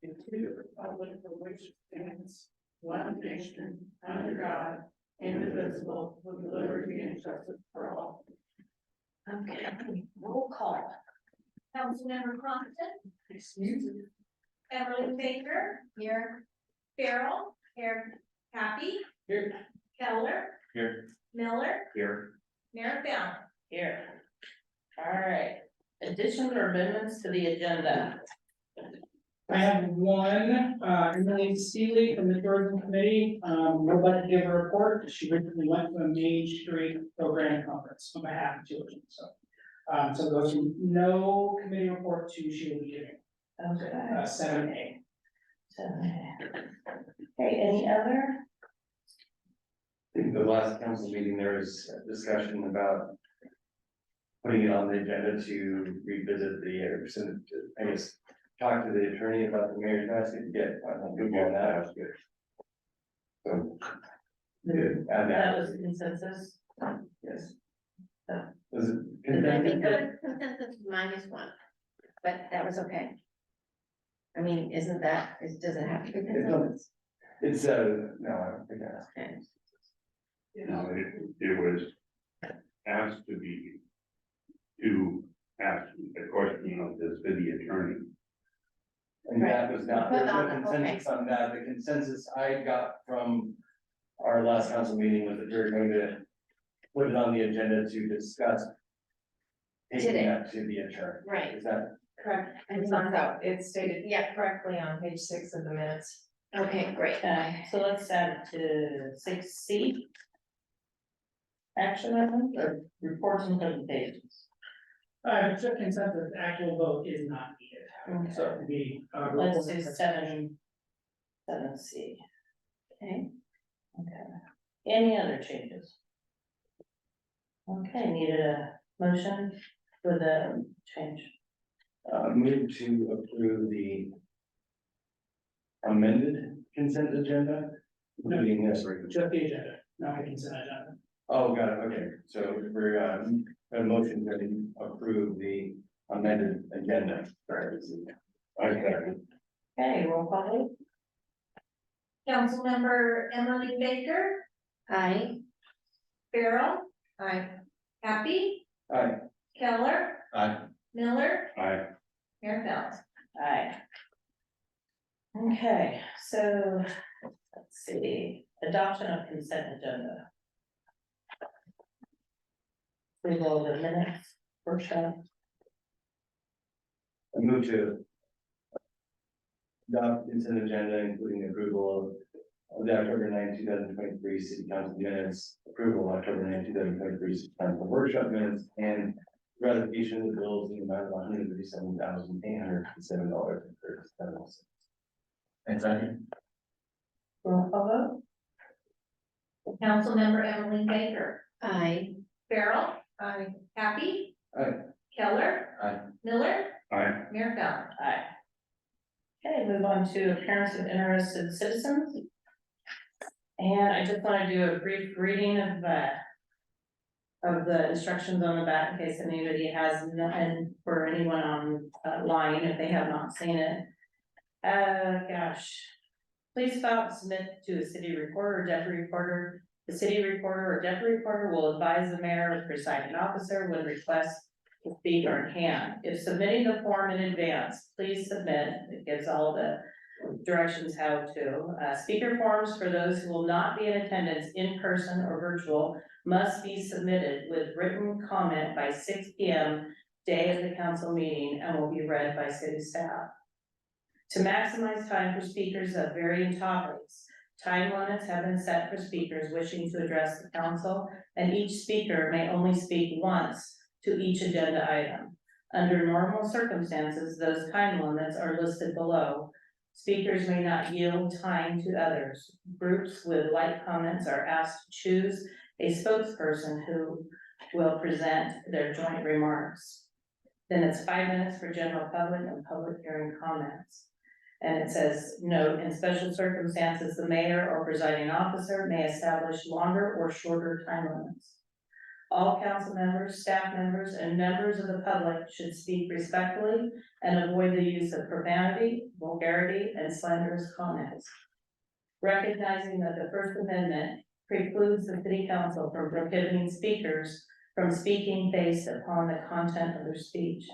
and to the republic for which it stands, one nation, under God, indivisible, with liberty and justice for all. Okay, roll call. Councilmember Crompton, Excuse me. Emily Baker, Here. Farrell. Here. Happy. Here. Keller. Here. Miller. Here. Mayor Fallon. Here. All right, additions or amendments to the agenda? I have one, Emily Seeley from the Tourism Committee, would like to give a report. She recently went to a Main Street Program Conference on behalf of tourism, so. So those from no committee report to she will be giving, Okay. 7A. So, okay, any other? I think the last council meeting, there was a discussion about putting it on the agenda to revisit the, I guess, talk to the attorney about the mayor's basket to get, good on that. So. Add That that, was the consensus. yes. Oh. Was it? I think the consensus -1, but that was okay. I mean, isn't that, does it have to be consensus? It's, no, I don't think that's. Okay. No, it was asked to be, ask a question of the city attorney. And that was not, there's no Okay. consensus on that. The consensus I got from our last council meeting was that we were going to put it on the agenda to discuss taking Today. that to the attorney. Right. Is that, Correct. It's on how It's stated, yeah, correctly on page 6 of the minutes. okay, great. Okay, so let's add it to 6C. Action item, or reports and presentations. Just consensus, actual vote is not needed, so it would be. Let's do 7C. Okay. Okay, any other changes? Okay, needed a motion for the change. move to approve the amended consent agenda, including this. Just the agenda, not the consent agenda. Oh, got it, okay, so we're, a motion to approve the amended agenda. Sorry. Okay. Okay, roll call. Councilmember Emily Baker, Aye. Farrell. Happy. Aye. Keller. Aye. Miller. I, Mayor Fallon. Aye. Okay, so let's see, adoption of consent agenda. Approval of the minutes, workshop. I move to adopt consent agenda, including approval of the October 9, 2023 city council minutes, approval of October 9, 2023 city council workshop minutes, and ratification of the bills in the amount of $137,807.37. And second. Roll call vote. Councilmember Emily Baker, Aye. Farrell. Happy. Aye. Keller. Aye. Miller. I, Mayor Fallon. Aye. Okay, move on to appearance of interested citizens. And I just want to do a brief reading of the instructions on the back in case anybody has, and for anyone online if they have not seen it. Gosh. Please file and submit to a city recorder or deputy recorder. The city recorder or deputy recorder will advise the mayor or presiding officer when requests to speak are in hand. If submitting the form in advance, please submit. It gives all the directions how to. Speaker forms for those who will not be in attendance in person or virtual must be submitted with written comment by 6 p.m. day of the council meeting and will be read by city staff. To maximize time for speakers of varying topics, time limits have been set for speakers wishing to address the council, and each speaker may only speak once to each agenda item. Under normal circumstances, those time limits are listed below. Speakers may not yield time to others. Groups with like comments are asked to choose a spokesperson who will present their joint remarks. Then it's 5 minutes for general public and public hearing comments. And it says, note, in special circumstances, the mayor or presiding officer may establish longer or shorter time limits. All council members, staff members, and members of the public should speak respectfully and avoid the use of profanity, vulgarity, and slanderous comments. Recognizing that the First Amendment precludes the city council from prohibiting speakers from speaking based upon the content of their speech.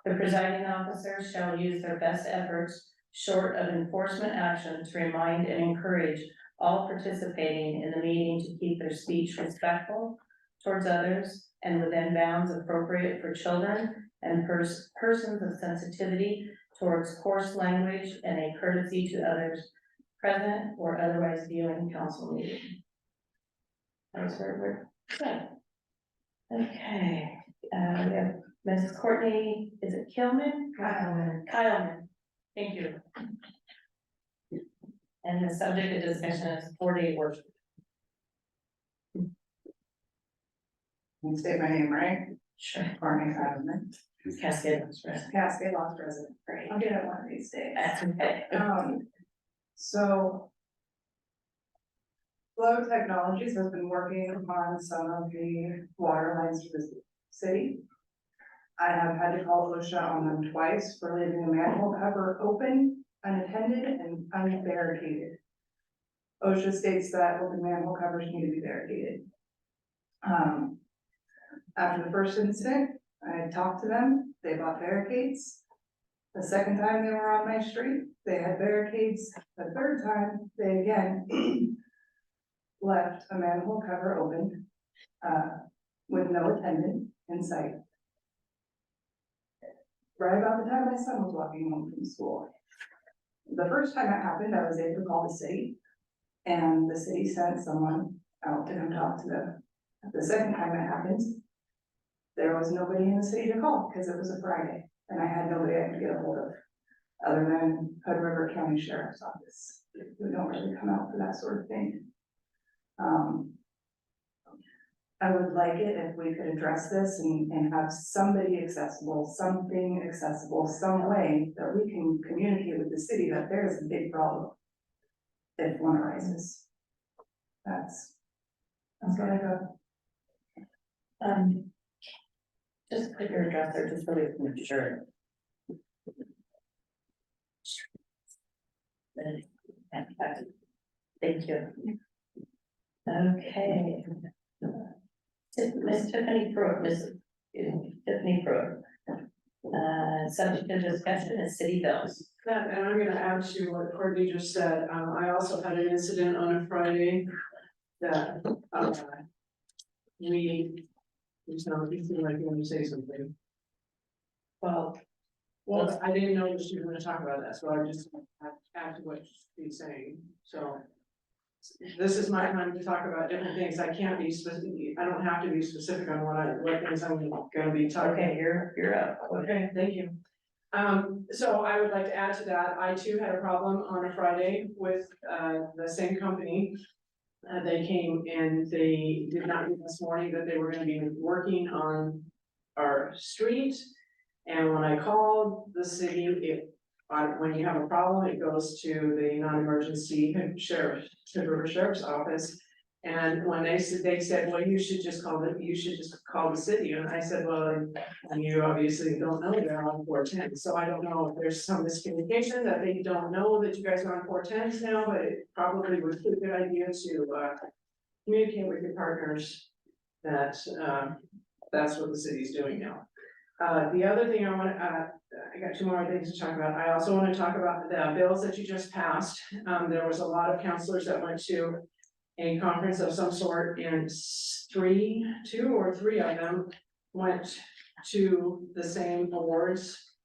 The presiding officer shall use their best efforts, short of enforcement action, to remind and encourage all participating in the meeting to keep their speech respectful towards others and within bounds appropriate for children and persons of sensitivity towards coarse language and a courtesy to others present or otherwise viewing council meeting. That's where we're good. Okay, we have Mrs. Courtney, is it Kilman? Kyleman, thank you. And the subject of discussion is 4-day worship. You state my name, right? Sure. Courtney Kyleman. Cascade. Cascade Lost Resident. Great. I'll get it one of these days. That's okay. So. Flow Technologies has been working on some of the water lines for the city. I have had to call OSHA on them twice for leaving a manhole cover open, unattended, and unbarricaded. OSHA states that open manhole covers need to be barricaded. After the first incident, I talked to them, they bought barricades. The second time they were on my street, they had barricades. The third time, they again left a manhole cover open, with no attendant in sight. Right about the time my son was walking home from school. The first time it happened, I was able to call the city, and the city sent someone out to come talk to them. The second time it happened, there was nobody in the city to call because it was a Friday, and I had nobody I could get a hold of, other than Hood River County Sheriff's Office, who don't really come out for that sort of thing. I would like it if we could address this and have somebody accessible, something accessible, some way that we can communicate with the city that there is a big problem if one arises. That's what I got. Just put your address there, just so we can make sure. Thank you. Okay. Miss Tiffany Pruitt, Tiffany Pruitt. Subject of discussion is city bills. And I'm gonna add to what Courtney just said, I also had an incident on a Friday that, you sound like you want to say something. Well, I didn't know that she was gonna talk about that, so I just add to what she's saying, so. This is my time to talk about different things, I can't be specific, I don't have to be specific on what things I'm gonna be talking. Okay, you're up. Okay, thank you. So I would like to add to that, I too had a problem on a Friday with, the same company. They came and they did not know this morning that they were gonna be working on our street. And when I called the city, when you have a problem, it goes to the non-emergency sheriff's office. And when they said, well, you should just call the city. And I said, well, you obviously don't know they're on 410. So I don't know if there's some miscommunication that they don't know that you guys are on 410s now, but it probably would be a good idea to communicate with your partners that that's what the city's doing now. The other thing I got two more things to talk about. I also want to talk about the bills that you just passed. There was a lot of counselors that went to a conference of some sort, and two or three of them went to the same awards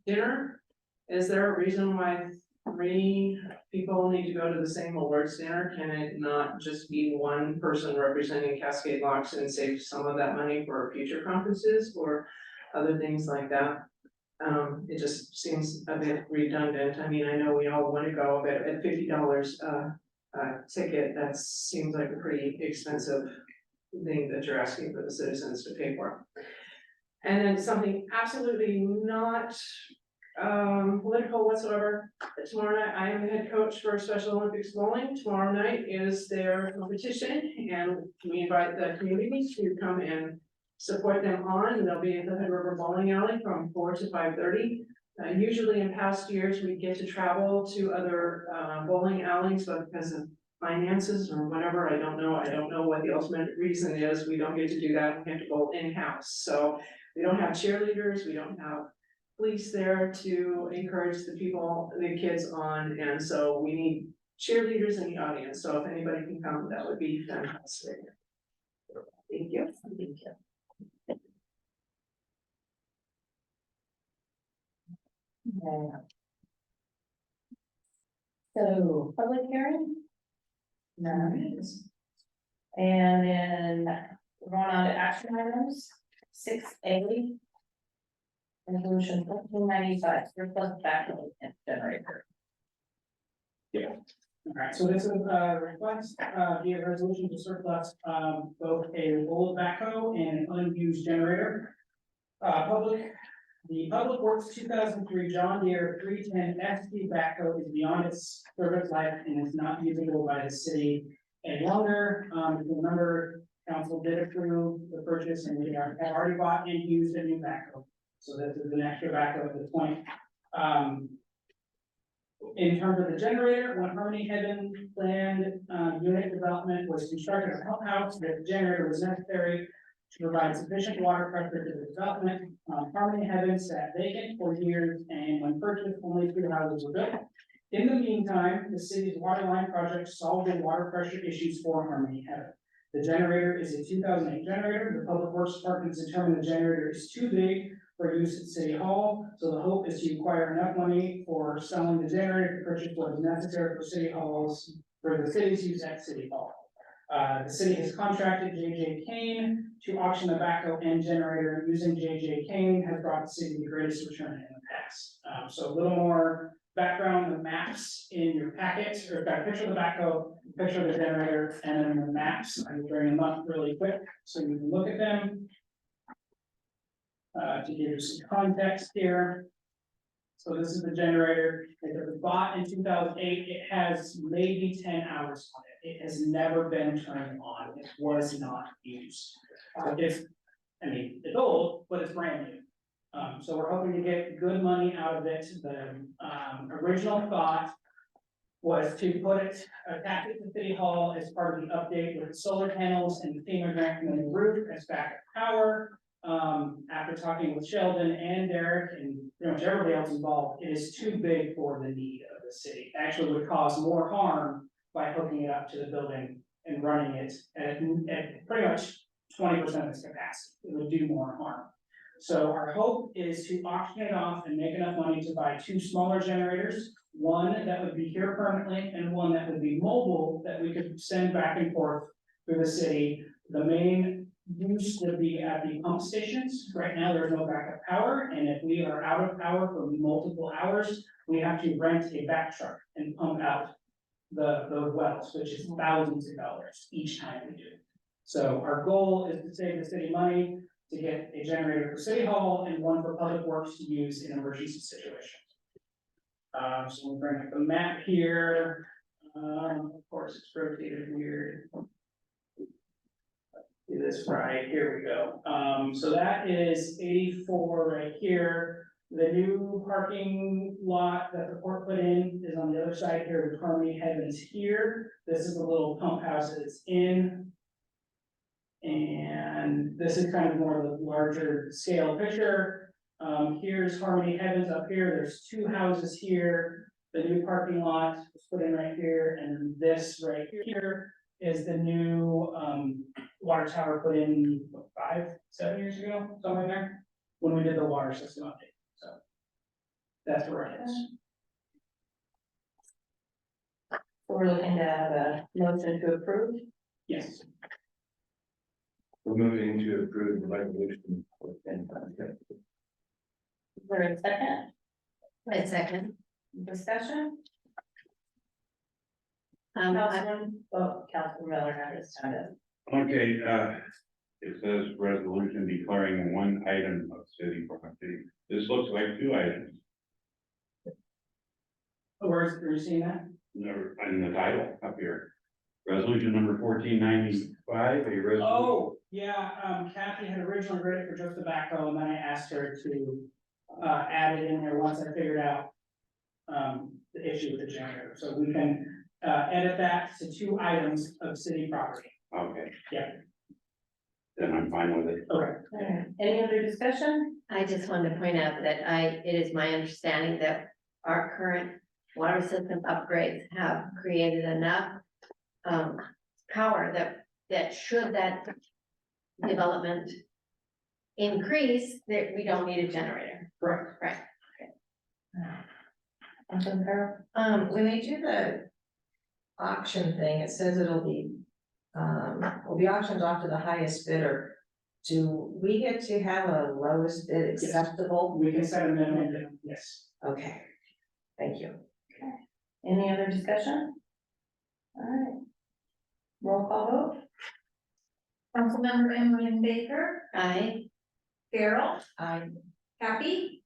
dinner. Is there a reason why 3 people need to go to the same awards dinner? Can it not just be one person representing Cascade Locks and save some of that money for future conferences or other things like that? It just seems a bit redundant. I mean, I know we all want to go, but at $50 ticket, that seems like a pretty expensive thing that you're asking for the citizens to pay for. And then something absolutely not political whatsoever. Tomorrow night, I am the head coach for Special Olympics bowling. Tomorrow night is their competition, and we invite the community to come and support them on. They'll be at the Hood River Bowling Alley from 4 to 5:30. Usually in past years, we get to travel to other bowling alleys, but because of finances or whatever, I don't know. I don't know what the ultimate reason is. We don't get to do that. We have to bowl in-house. So we don't have cheerleaders, we don't have police there to encourage the people, the kids on, and so we need cheerleaders in the audience. So if anybody can come, that would be fantastic. Thank you. Thank you. Yeah. So, public hearing? No. And then we're going on to action items, 6A. Resolution 1495, surplus backhoe generator. Alright, so this is a request, via resolution to surplus, both a old backhoe and an unused generator. The Public Works 2003 John Deere 310 SD backhoe is beyond its service life and is not usable by the city any longer. If you remember, council did approve the purchase and we have already bought and used a new backhoe. So this is an extra backhoe at this point. In terms of the generator, when Harmony Heaven planned unit development was constructed a pump house, the generator was necessary to provide sufficient water pressure to the development. Harmony Heaven sat vacant for years, and when purchased, only 2 houses were built. In the meantime, the city's water line project solved the water pressure issues for Harmony Heaven. The generator is a 2008 generator. The Public Works Department determined the generator is too big for use at City Hall, so the hope is to acquire enough money for selling the generator to purchase what is necessary for the city's use at City Hall. The city has contracted J.J. Kane to auction the backhoe and generator. Using J.J. Kane has brought the city the greatest return in the past. So a little more background, the maps in your packet, or got a picture of the backhoe, picture of the generator, and then the maps. I will bring them up really quick so you can look at them. To give you some context here. So this is the generator. It was bought in 2008. It has maybe 10 hours on it. It has never been turned on. It was not used. It's old, but it's brand new. So we're hoping to get good money out of it. The original thought was to put it, attach it to City Hall as part of the update with solar panels and the FEMA grant from the roof as backup power. After talking with Sheldon and Derek and pretty much everybody else involved, it is too big for the need of the city. It actually would cause more harm by hooking it up to the building and running it at pretty much 20% of its capacity. It would do more harm. So our hope is to auction it off and make enough money to buy 2 smaller generators, one that would be here permanently and one that would be mobile that we could send back and forth through the city. The main use would be at the pump stations. Right now, there's no backup power, and if we are out of power for multiple hours, we have to rent a back truck and pump out the wells, which is thousands of dollars each time we do. So our goal is to save the city money, to get a generator for City Hall and one for Public Works to use in emergency situations. So we'll bring up the map here. Of course, it's rotated weird. Do this right, here we go. So that is 84 right here. The new parking lot that the port put in is on the other side here with Harmony Heavens here. This is the little pump house that it's in. And this is kind of more of the larger scale picture. Here's Harmony Heavens up here. There's 2 houses here. The new parking lot was put in right here, and this right here is the new water tower put in 5-7 years ago, somewhere there, when we did the water system update. So that's where it is. So we're looking to have a motion to approve. Yes. We're moving to approve the resolution. Is there a second? Wait a second. Discussion? I- Councilman Miller had his time. Okay, it says resolution declaring 1 item of city property. This looks like 2 items. Where you seeing that? Never, in the title up here. Resolution number 1495, a resolution. Oh, yeah, Kathy had originally read it for just the backhoe, and then I asked her to add it in there once I figured out the issue with the generator, so we can edit that to 2 items of city property. Okay. Yeah. Then I'm fine with it. Okay. Alright, any other discussion? I just wanted to point out that it is my understanding that our current water system upgrades have created enough power that should that development increase, that we don't need a generator. Correct. Right. Councilman Carroll? When they do the auction thing, it says it'll be auctioned off to the highest bidder. Do we get to have a lowest bid acceptable? We can set a minimum bid, yes. Okay, thank you. Any other discussion? Alright. Roll call vote? Councilmember Emily Baker, Aye. Farrell, I, Happy,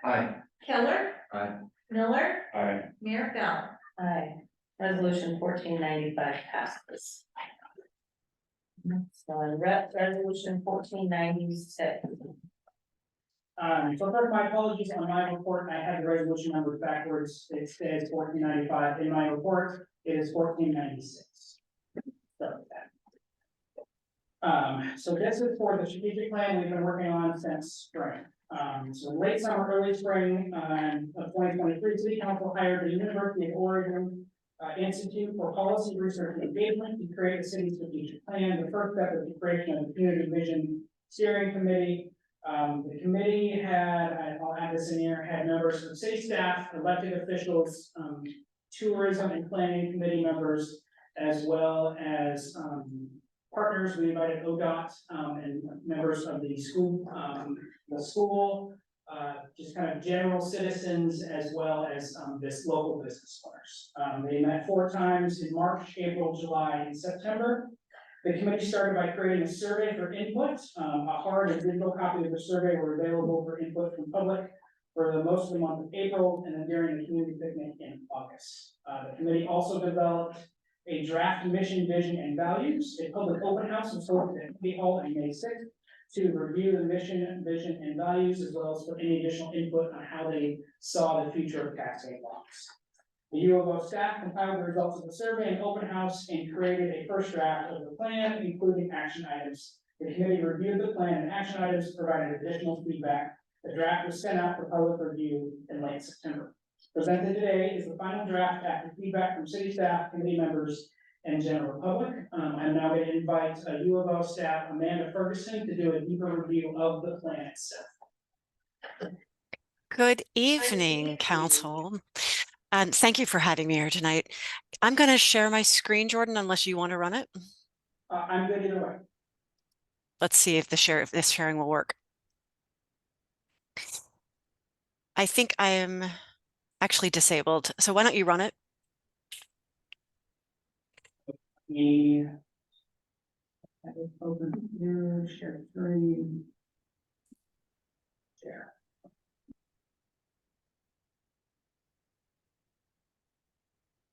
Aye. Keller. Aye. Miller, Aye. Mayor Bell. Aye. Resolution 1495 passes. So on resolution 1496. So first, my apologies on my report, I had the resolution numbers backwards, it says 1495, in my report, it is 1496. So this is for the strategic plan we've been working on since spring. So late summer, early spring, of 2023, City Council hired the University of Oregon Institute for Policy Research and Engagement to create a city strategic plan. The first step is the creation of the Community Vision Steering Committee. The committee had, I'll add this in here, had members of city staff, elected officials, tourism and planning committee members, as well as partners. We invited ODOT and members of the school, just kind of general citizens, as well as this local business owners. They met 4 times in March, April, July, and September. The committee started by creating a survey for input. A hard and digital copy of the survey were available for input from public for the most of the month of April, and then during the community picnic in August. The committee also developed a draft mission, vision, and values. A public open house was held at City Hall on May 6th to review the mission, vision, and values, as well as for any additional input on how they saw the future of Cascade Locks. The U of O staff compiled the results of the survey and open house and created a first draft of the plan, including action items. The committee reviewed the plan and action items, provided additional feedback. The draft was sent out for public review in late September. Presented today is the final draft after feedback from city staff, committee members, and general public. I'm now going to invite U of O staff, Amanda Ferguson, to do a deeper review of the plan itself. Good evening, Council. Thank you for having me here tonight. I'm going to share my screen, Jordan, unless you want to run it. I'm good either way. Let's see if this sharing will work. I think I am actually disabled, so why don't you run it? Open here, share screen. Share.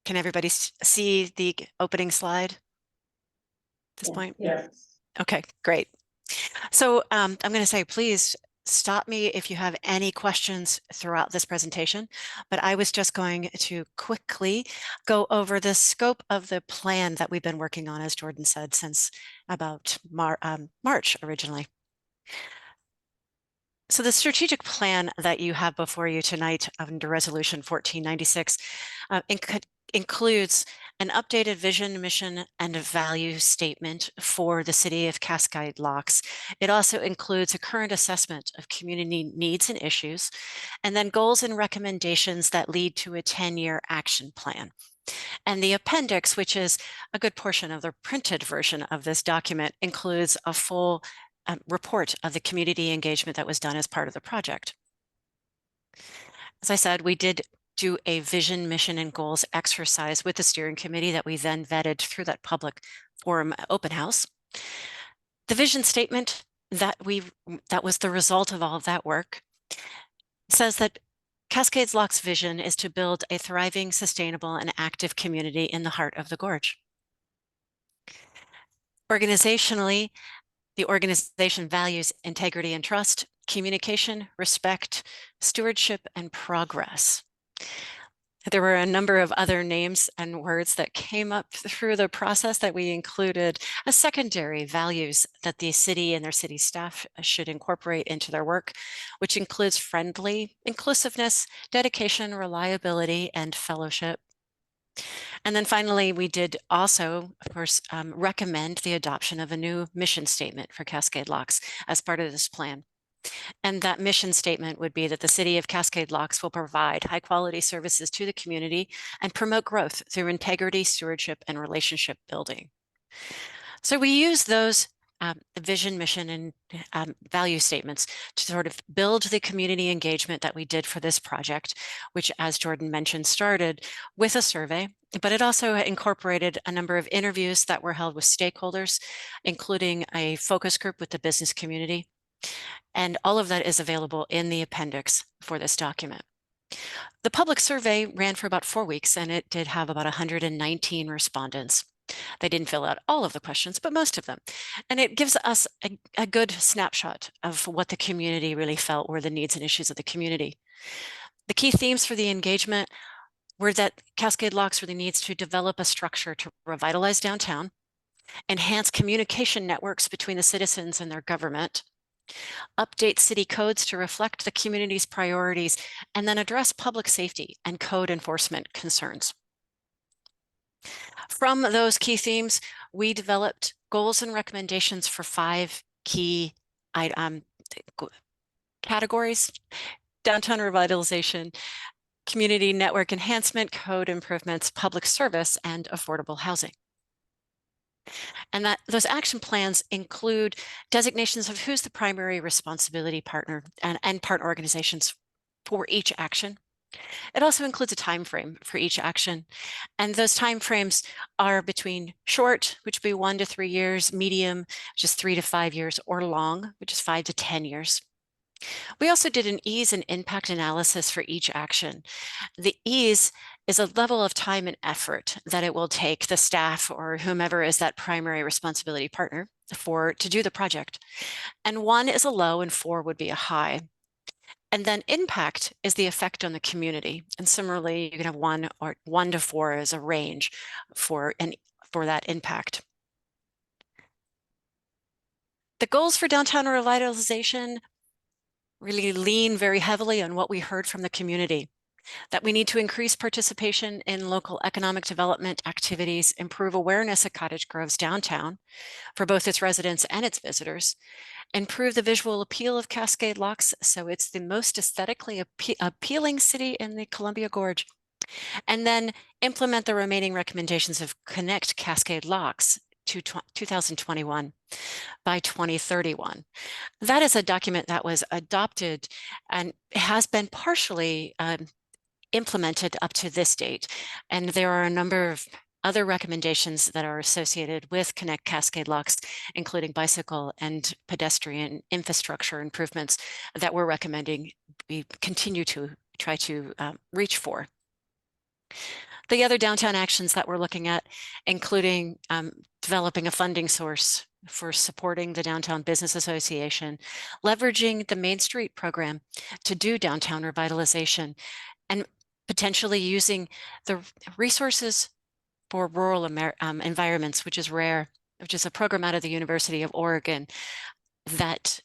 Can everybody see the opening slide at this point? Yes. Okay, great. So I'm going to say, please stop me if you have any questions throughout this presentation, but I was just going to quickly go over the scope of the plan that we've been working on, as Jordan said, since about March originally. So the strategic plan that you have before you tonight under Resolution 1496 includes an updated vision, mission, and a value statement for the city of Cascade Locks. It also includes a current assessment of community needs and issues, and then goals and recommendations that lead to a 10-year action plan. And the appendix, which is a good portion of the printed version of this document, includes a full report of the community engagement that was done as part of the project. As I said, we did do a vision, mission, and goals exercise with the steering committee that we then vetted through that public forum open house. The vision statement that was the result of all of that work says that Cascade Locks' vision is to build a thriving, sustainable, and active community in the heart of the gorge. Organizationally, the organization values integrity and trust, communication, respect, stewardship, and progress. There were a number of other names and words that came up through the process that we included as secondary values that the city and their city staff should incorporate into their work, which includes friendly, inclusiveness, dedication, reliability, and fellowship. And then finally, we did also, of course, recommend the adoption of a new mission statement for Cascade Locks as part of this plan. And that mission statement would be that the city of Cascade Locks will provide high quality services to the community and promote growth through integrity, stewardship, and relationship building. So we use those vision, mission, and value statements to sort of build the community engagement that we did for this project, which, as Jordan mentioned, started with a survey, but it also incorporated a number of interviews that were held with stakeholders, including a focus group with the business community. And all of that is available in the appendix for this document. The public survey ran for about 4 weeks, and it did have about 119 respondents. They didn't fill out all of the questions, but most of them. And it gives us a good snapshot of what the community really felt were the needs and issues of the community. The key themes for the engagement were that Cascade Locks really needs to develop a structure to revitalize downtown, enhance communication networks between the citizens and their government, update city codes to reflect the community's priorities, and then address public safety and code enforcement concerns. From those key themes, we developed goals and recommendations for 5 key categories: downtown revitalization, community network enhancement, code improvements, public service, and affordable housing. And that those action plans include designations of who's the primary responsibility partner and partner organizations for each action. It also includes a time frame for each action. And those time frames are between short, which would be 1 to 3 years, medium, which is 3 to 5 years, or long, which is 5 to 10 years. We also did an ease and impact analysis for each action. The ease is a level of time and effort that it will take the staff or whomever is that primary responsibility partner to do the project. And 1 is a low and 4 would be a high. And then impact is the effect on the community. And similarly, you can have 1 to 4 as a range for that impact. The goals for downtown revitalization really lean very heavily on what we heard from the community, that we need to increase participation in local economic development activities, improve awareness of Cottage Grove's downtown for both its residents and its visitors, improve the visual appeal of Cascade Locks so it's the most aesthetically appealing city in the Columbia Gorge, and then implement the remaining recommendations of Connect Cascade Locks to 2021 by 2031. That is a document that was adopted and has been partially implemented up to this date. And there are a number of other recommendations that are associated with Connect Cascade Locks, including bicycle and pedestrian infrastructure improvements that we're recommending we continue to try to reach for. The other downtown actions that we're looking at, including developing a funding source for supporting the Downtown Business Association, leveraging the Main Street program to do downtown revitalization, and potentially using the resources for rural environments, which is RARE, which is a program out of the University of Oregon that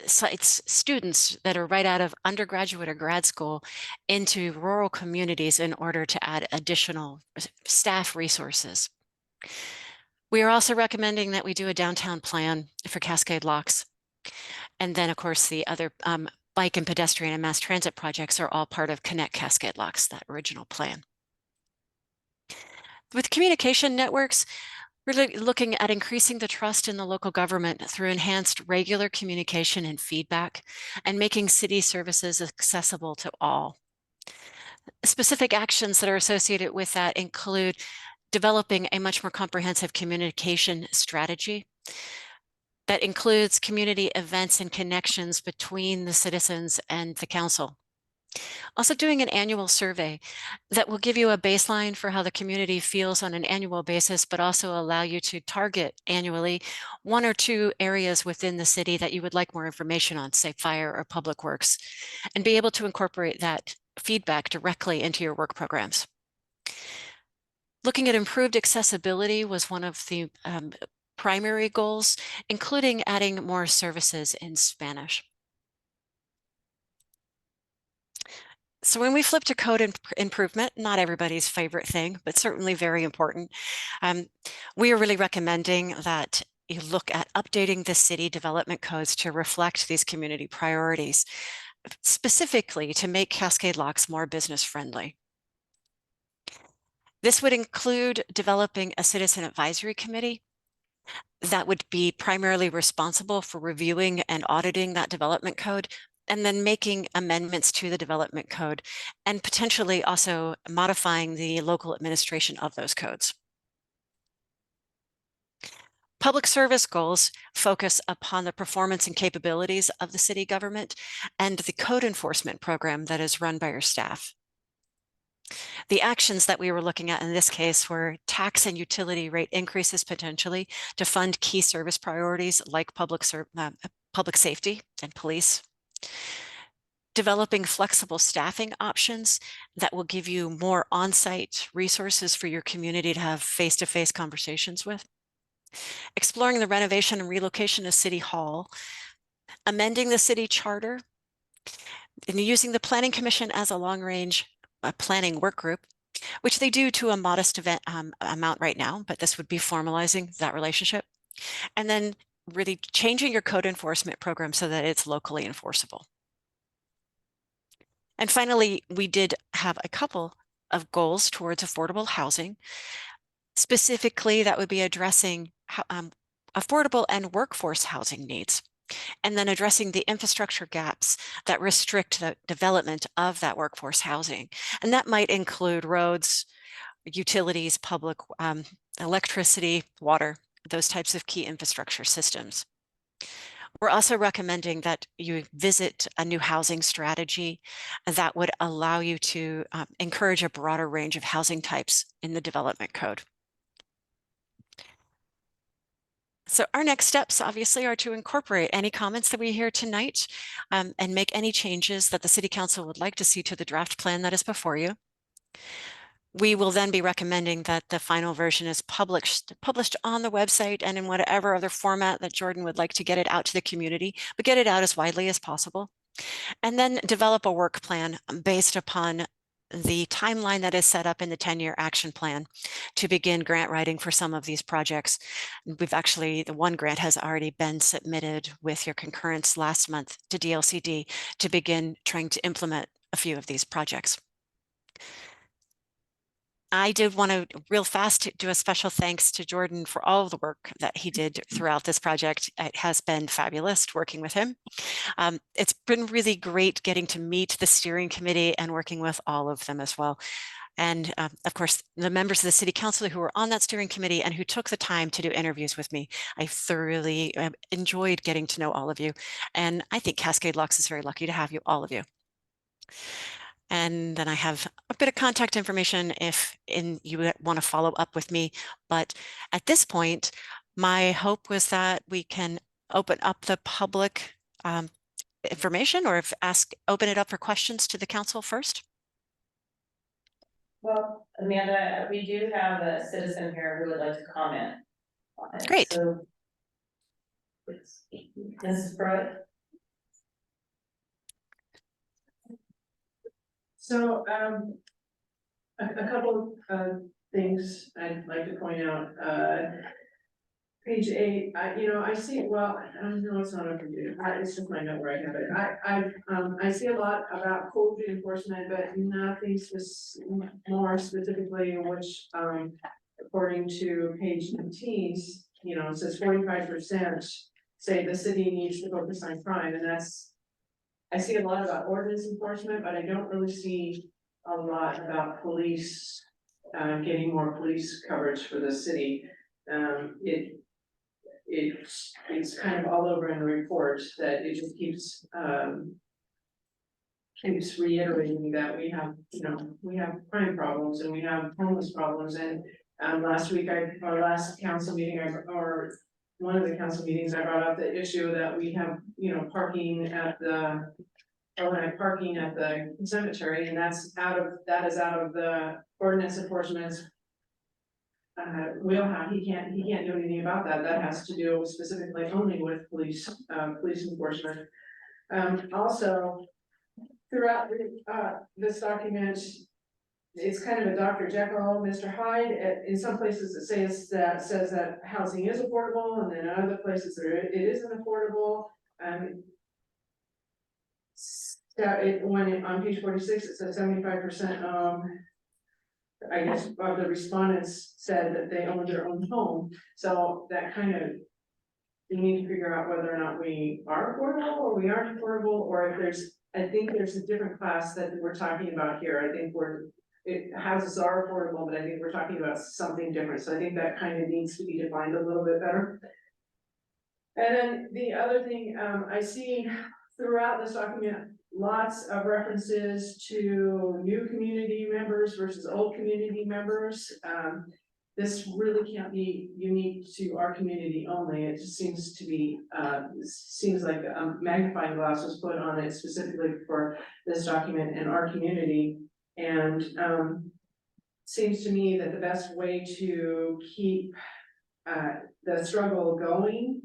cites students that are right out of undergraduate or grad school into rural communities in order to add additional staff resources. We are also recommending that we do a downtown plan for Cascade Locks. And then, of course, the other bike and pedestrian and mass transit projects are all part of Connect Cascade Locks, that original plan. With communication networks, we're looking at increasing the trust in the local government through enhanced regular communication and feedback, and making city services accessible to all. Specific actions that are associated with that include developing a much more comprehensive communication strategy that includes community events and connections between the citizens and the council. Also doing an annual survey that will give you a baseline for how the community feels on an annual basis, but also allow you to target annually 1 or 2 areas within the city that you would like more information on, say fire or public works, and be able to incorporate that feedback directly into your work programs. Looking at improved accessibility was one of the primary goals, including adding more services in Spanish. So when we flip to code improvement, not everybody's favorite thing, but certainly very important. We are really recommending that you look at updating the city development codes to reflect these community priorities, specifically to make Cascade Locks more business friendly. This would include developing a citizen advisory committee that would be primarily responsible for reviewing and auditing that development code, and then making amendments to the development code and potentially also modifying the local administration of those codes. Public service goals focus upon the performance and capabilities of the city government and the code enforcement program that is run by your staff. The actions that we were looking at in this case were tax and utility rate increases potentially to fund key service priorities like public safety and police. Developing flexible staffing options that will give you more on-site resources for your community to have face-to-face conversations with. Exploring the renovation and relocation of City Hall. Amending the city charter. And using the Planning Commission as a long-range planning work group, which they do to a modest amount right now, but this would be formalizing that relationship. And then really changing your code enforcement program so that it's locally enforceable. And finally, we did have a couple of goals towards affordable housing. Specifically, that would be addressing affordable and workforce housing needs, and then addressing the infrastructure gaps that restrict the development of that workforce housing. And that might include roads, utilities, public electricity, water, those types of key infrastructure systems. We're also recommending that you visit a new housing strategy that would allow you to encourage a broader range of housing types in the development code. So our next steps obviously are to incorporate any comments that we hear tonight and make any changes that the City Council would like to see to the draft plan that is before you. We will then be recommending that the final version is published on the website and in whatever other format that Jordan would like to get it out to the community, but get it out as widely as possible. And then develop a work plan based upon the timeline that is set up in the 10-year action plan to begin grant writing for some of these projects. We've actually, the one grant has already been submitted with your concurrence last month to DLCD to begin trying to implement a few of these projects. I did want to real fast do a special thanks to Jordan for all of the work that he did throughout this project. It has been fabulous working with him. It's been really great getting to meet the steering committee and working with all of them as well. And of course, the members of the City Council who were on that steering committee and who took the time to do interviews with me. I thoroughly enjoyed getting to know all of you. And I think Cascade Locks is very lucky to have you, all of you. And then I have a bit of contact information if you want to follow up with me. But at this point, my hope was that we can open up the public information, or open it up for questions to the council first. Well, Amanda, we do have a citizen here who would like to comment on it. Great. So, Mrs. Pruitt. So, a couple of things I'd like to point out, page 8, I see, well, I don't know, it's not open to, it's just my note where I have it. I see a lot about code enforcement, but nothing more specifically, which, according to page 19, it says 45% say the city needs to focus on crime, and I see a lot about ordinance enforcement, but I don't really see a lot about police, getting more police coverage for the city. It's kind of all over in the report that it just keeps keeps reiterating that we have, you know, we have crime problems and we have homeless problems and. Last week, our last council meeting, or one of the council meetings, I brought up the issue that we have, you know, parking at the. Overnight parking at the cemetery, and that is out of the ordinance enforcement's. Wheelhouse, he can't do anything about that, that has to do specifically only with police enforcement. Also, throughout this document, it's kind of a Dr. Jekyll, Mr. Hyde. In some places it says that housing is affordable, and then in other places it isn't affordable. On page 46, it says 75%, I guess, of the respondents said that they own their own home, so that kind of. You need to figure out whether or not we are affordable or we aren't affordable, or if I think there's a different class that we're talking about here, I think houses are affordable, but I think we're talking about something different, so I think that kind of needs to be defined a little bit better. And then the other thing, I see throughout this document, lots of references to new community members versus old community members. This really can't be unique to our community only. It just seems to be, seems like a magnifying glass was put on it specifically for this document in our community. And seems to me that the best way to keep the struggle going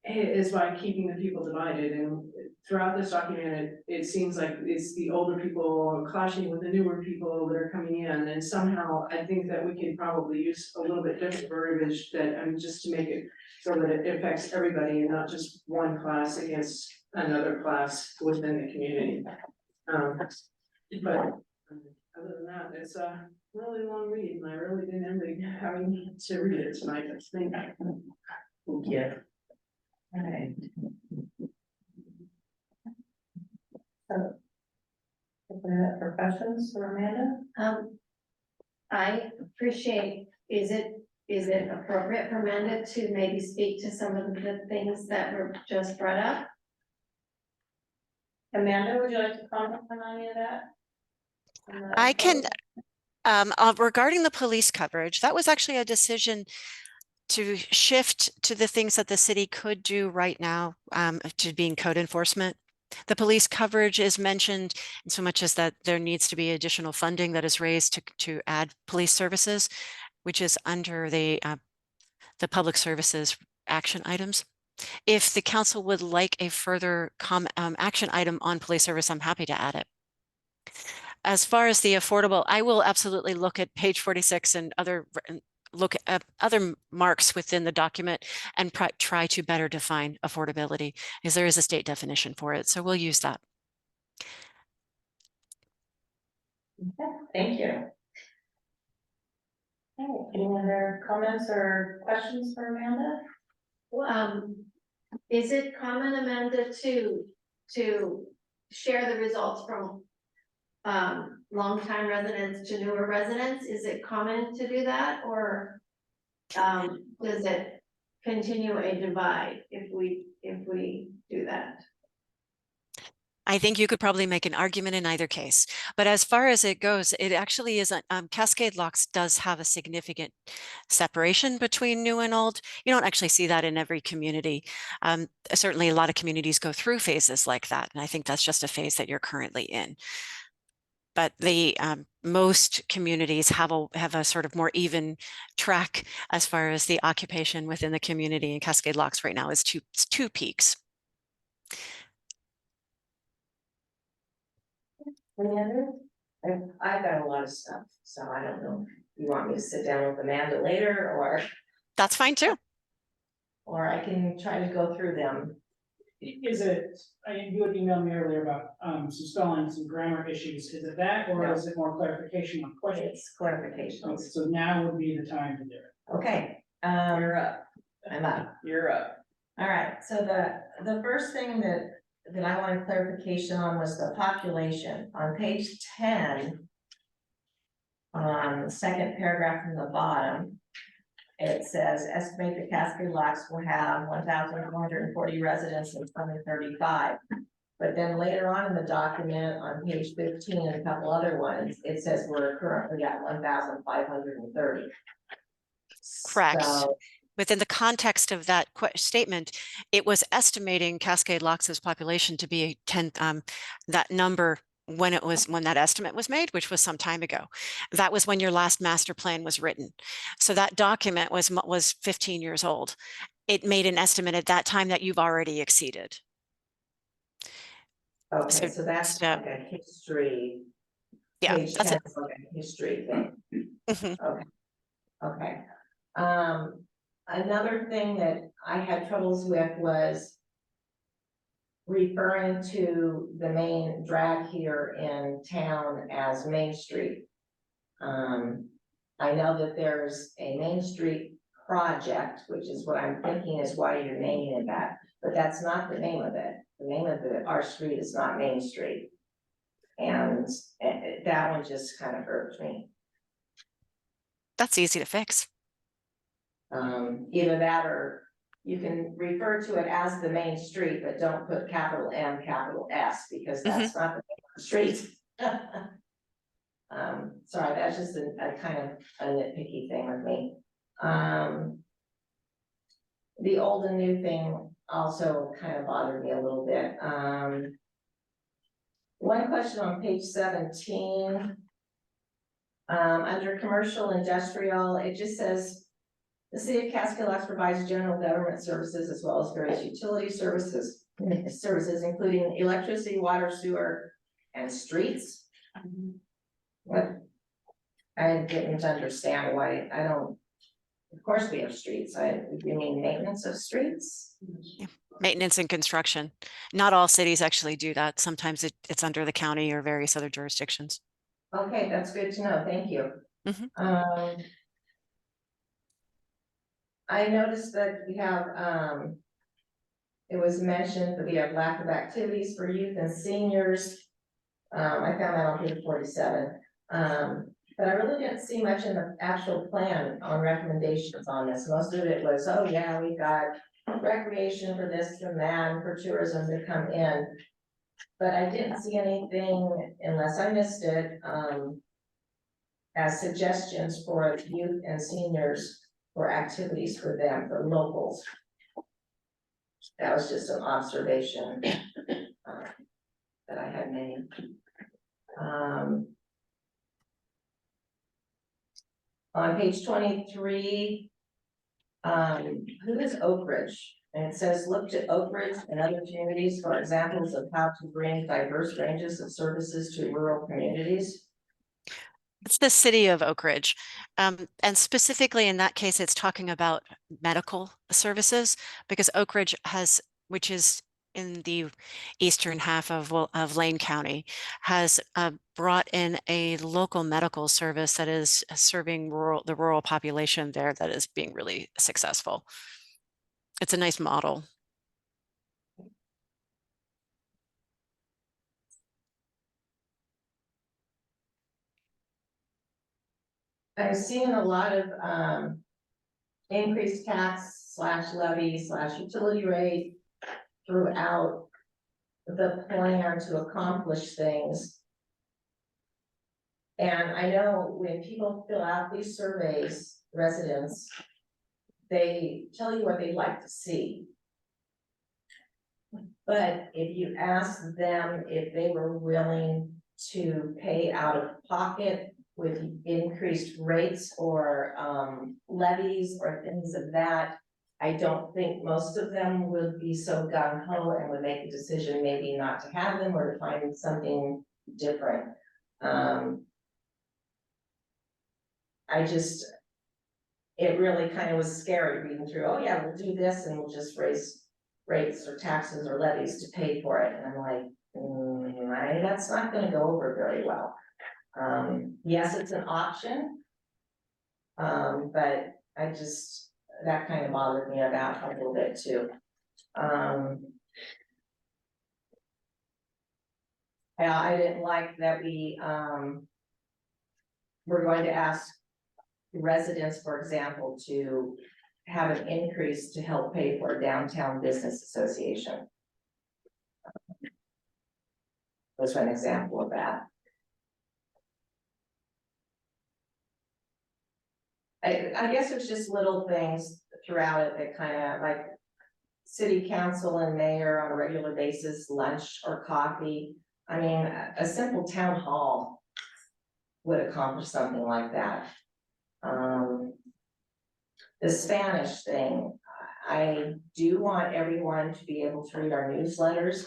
is by keeping the people divided. And throughout this document, it seems like it's the older people clashing with the newer people that are coming in, and somehow I think that we can probably use a little bit different verbiage that, just to make it so that it affects everybody and not just one class against another class within the community. But other than that, it's a really long read, and I really didn't end up having to read it tonight. Thank you. Alright. So. Open it up for questions for Amanda? I appreciate, is it appropriate for Amanda to maybe speak to some of the things that were just brought up? Amanda, would you like to comment on any of that? I can, regarding the police coverage, that was actually a decision to shift to the things that the city could do right now, to being code enforcement. The police coverage is mentioned in so much as that there needs to be additional funding that is raised to add police services, which is under the public services action items. If the council would like a further action item on police service, I'm happy to add it. As far as the affordable, I will absolutely look at page 46 and look at other marks within the document and try to better define affordability, because there is a state definition for it. So we'll use that. Okay, thank you. Okay, any other comments or questions for Amanda? Is it common, Amanda, to share the results from longtime residents to newer residents? Is it common to do that, or does it continue a divide if we do that? I think you could probably make an argument in either case, but as far as it goes, it actually is, Cascade Locks does have a significant separation between new and old. You don't actually see that in every community. Certainly a lot of communities go through phases like that, and I think that's just a phase that you're currently in. But the most communities have a sort of more even track as far as the occupation within the community, and Cascade Locks right now is two peaks. I've got a lot of stuff, so I don't know if you want me to sit down with Amanda later, or. That's fine too. Or I can try to go through them. Is it, you had emailed me earlier about some spelling, some grammar issues. Is it that, or No. is it more clarification on questions? It's clarifications. Okay, so now would be the time to do it. Okay, You're up. I'm up. You're up. All right, so the first thing that I wanted clarification on was the population. On page 10, on the second paragraph from the bottom, it says estimate the Cascade Locks will have 1,440 residents in 2035. But then later on in the document, on page 15 and a couple other ones, it says we're currently at 1,530. Correct. So, Within the context of that statement, it was estimating Cascade Locks' population to be 10, that number when that estimate was made, which was some time ago. That was when your last master plan was written. So that document was 15 years old. It made an estimate at that time that you've already exceeded. okay, so that's so, like a history. yeah, Page that's 10 it. is like a history thing. Mhm. Okay. Another thing that I had troubles with was referring to the main drag here in town as Main Street. I know that there's a Main Street project, which is what I'm thinking is why you're naming it that, but that's not the name of it. The name of our street is not Main Street. And that one just kind of irked me. That's easy to fix. Either that or you can refer to it as the main street, but don't put capital M, capital S, because that's not the name of the street. Sorry, that's just a kind of a nitpicky thing with me. The old and new thing also kind of bothered me a little bit. One question on page 17. Under commercial industrial, it just says, the city of Cascade Locks provides general government services as well as various utility services, including electricity, water, sewer, and streets. What? I didn't understand why. I don't. Of course we have streets. You mean maintenance of streets? Yeah. Maintenance and construction. Not all cities actually do that. Sometimes it's under the county or various other jurisdictions. Okay, that's good to know. Thank you. I noticed that we have, it was mentioned that we have lack of activities for youth and seniors. I found that on page 47. But I really didn't see much in the actual plan on recommendations on this. Most of it was, oh yeah, we got recreation for this and that, and for tourism to come in. But I didn't see anything, unless I missed it, as suggestions for youth and seniors for activities for them, for locals. That was just an observation that I had made. On page 23, who is Oak Ridge? And it says, look to Oak Ridge and other communities for examples of how to bring diverse ranges of services to rural communities. It's the city of Oak Ridge. And specifically in that case, it's talking about medical services because Oak Ridge has, which is in the eastern half of Lane County, has brought in a local medical service that is serving the rural population there that is being really successful. It's a nice model. I've seen a lot of increased tax / levy / utility rate throughout the plan to accomplish things. And I know when people fill out these surveys, residents, they tell you what they'd like to see. But if you ask them if they were willing to pay out of pocket with increased rates or levies or things of that, I don't think most of them would be so gung-ho and would make a decision maybe not to have them or to find something different. It really kind of was scary reading through, oh yeah, we'll do this and we'll just raise rates or taxes or levies to pay for it. And I'm like, that's not gonna go over very well. Yes, it's an option. But that kind of bothered me about a little bit too. I didn't like that we're going to ask residents, for example, to have an increase to help pay for a downtown business association. was an example of that. I guess there's just little things throughout it that kind of like city council and mayor on a regular basis, lunch or coffee. I mean, a simple town hall would accomplish something like that. The Spanish thing, I do want everyone to be able to read our newsletters,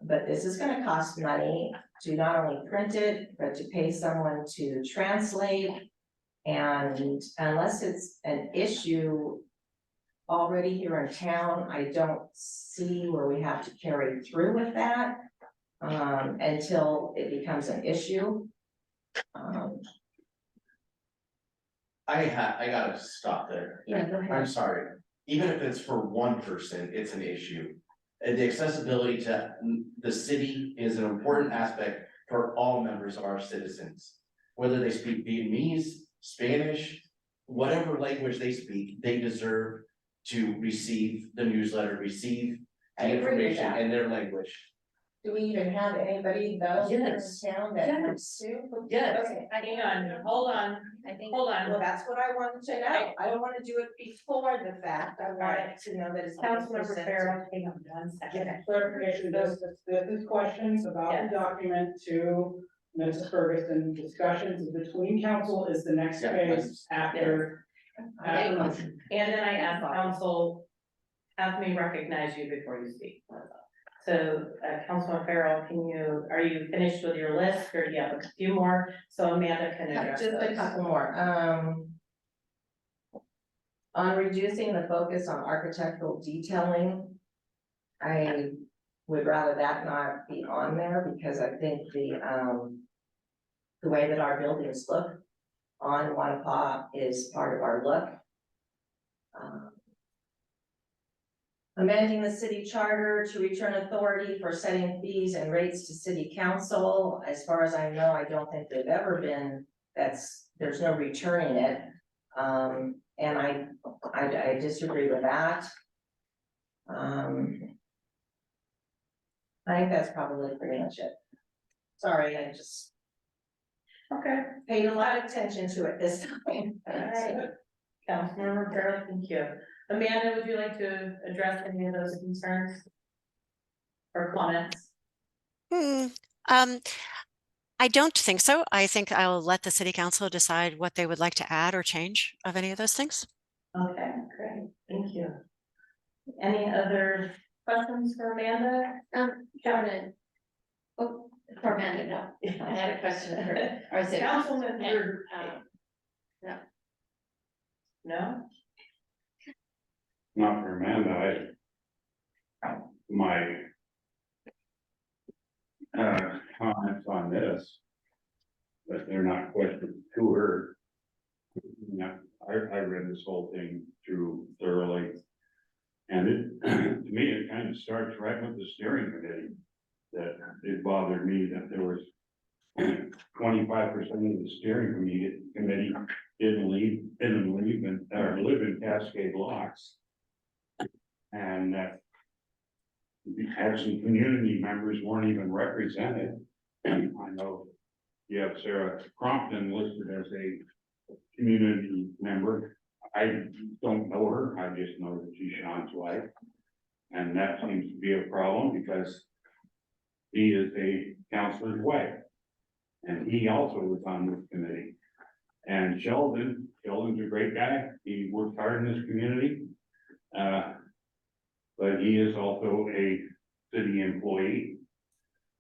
but this is gonna cost money to not only print it, but to pay someone to translate. And unless it's an issue already here in town, I don't see where we have to carry through with that until it becomes an issue. I gotta stop there. Yeah, go I'm ahead. sorry. Even if it's for one person, it's an issue. And the accessibility to the city is an important aspect for all members of our citizens. Whether they speak Vietnamese, Spanish, whatever language they speak, they deserve to receive the newsletter, receive I the agree with information that. in their language. Do we even have anybody though in Yes. town that comes to? Yes, Okay. hang on, hold on, I think. hold on. Well, that's what I wanted to know. I don't wanna do it before the fact. I want to know that it's. being Councilmember presented. Farrell, hang on one second. Clarification, this is questions about Yes. the document to Mrs. Ferguson. Discussions between council is the next Yeah, phase after motion. And then I ask council, have me recognize you before you speak. So, Councilman Farrell, are you finished with your list, or do you have a few more, so Amanda can address Just a those? couple more, on reducing the focus on architectural detailing. I would rather that not be on there, because I think the way that our buildings look on Wanapa is part of our look. Amending the city charter to return authority for setting fees and rates to city council. As far as I know, I don't think they've ever been, there's no returning it. And I disagree with that. I think that's probably pretty much it. Sorry, I just Okay, paid a lot of attention to it this time. alright. Councilmember Farrell, thank you. Amanda, would you like to address any of those concerns? Or comments? I don't think so. I think I'll let the city council decide what they would like to add or change of any of those things. Okay, great, thank you. Any other questions for Amanda? Jordan. Oh, for Amanda, no, I had a question for, or is it? Councilman, No. no? Not for Amanda, my comments on this, but they're not questions to her. Yeah, I read this whole thing through thoroughly. And it, to me, it kind of starts right with the steering committee. That it bothered me that there was 25% of the steering committee didn't live in Cascade Locks. And that some community members weren't even represented. And I know you have Sarah Crompton listed as a community member. I don't know her, I just know that she's Sean's wife. And that seems to be a problem because he is a counselor's wife. And he also was on this committee. And Sheldon's a great guy, he worked hard in this community. But he is also a city employee.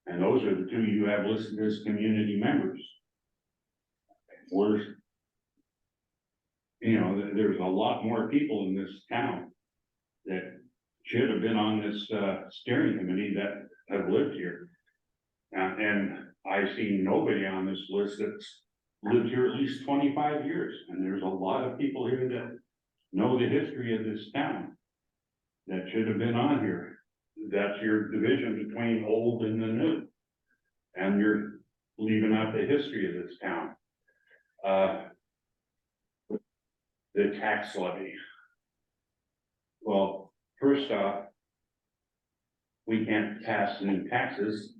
And those are the two you have listed as community members. There's a lot more people in this town that should have been on this steering committee that have lived here. And I see nobody on this list that's lived here at least 25 years. And there's a lot of people here that know the history of this town that should have been on here. That's your division between old and the new. And you're leaving out the history of this town. The tax levy. Well, first off, we can't pass new taxes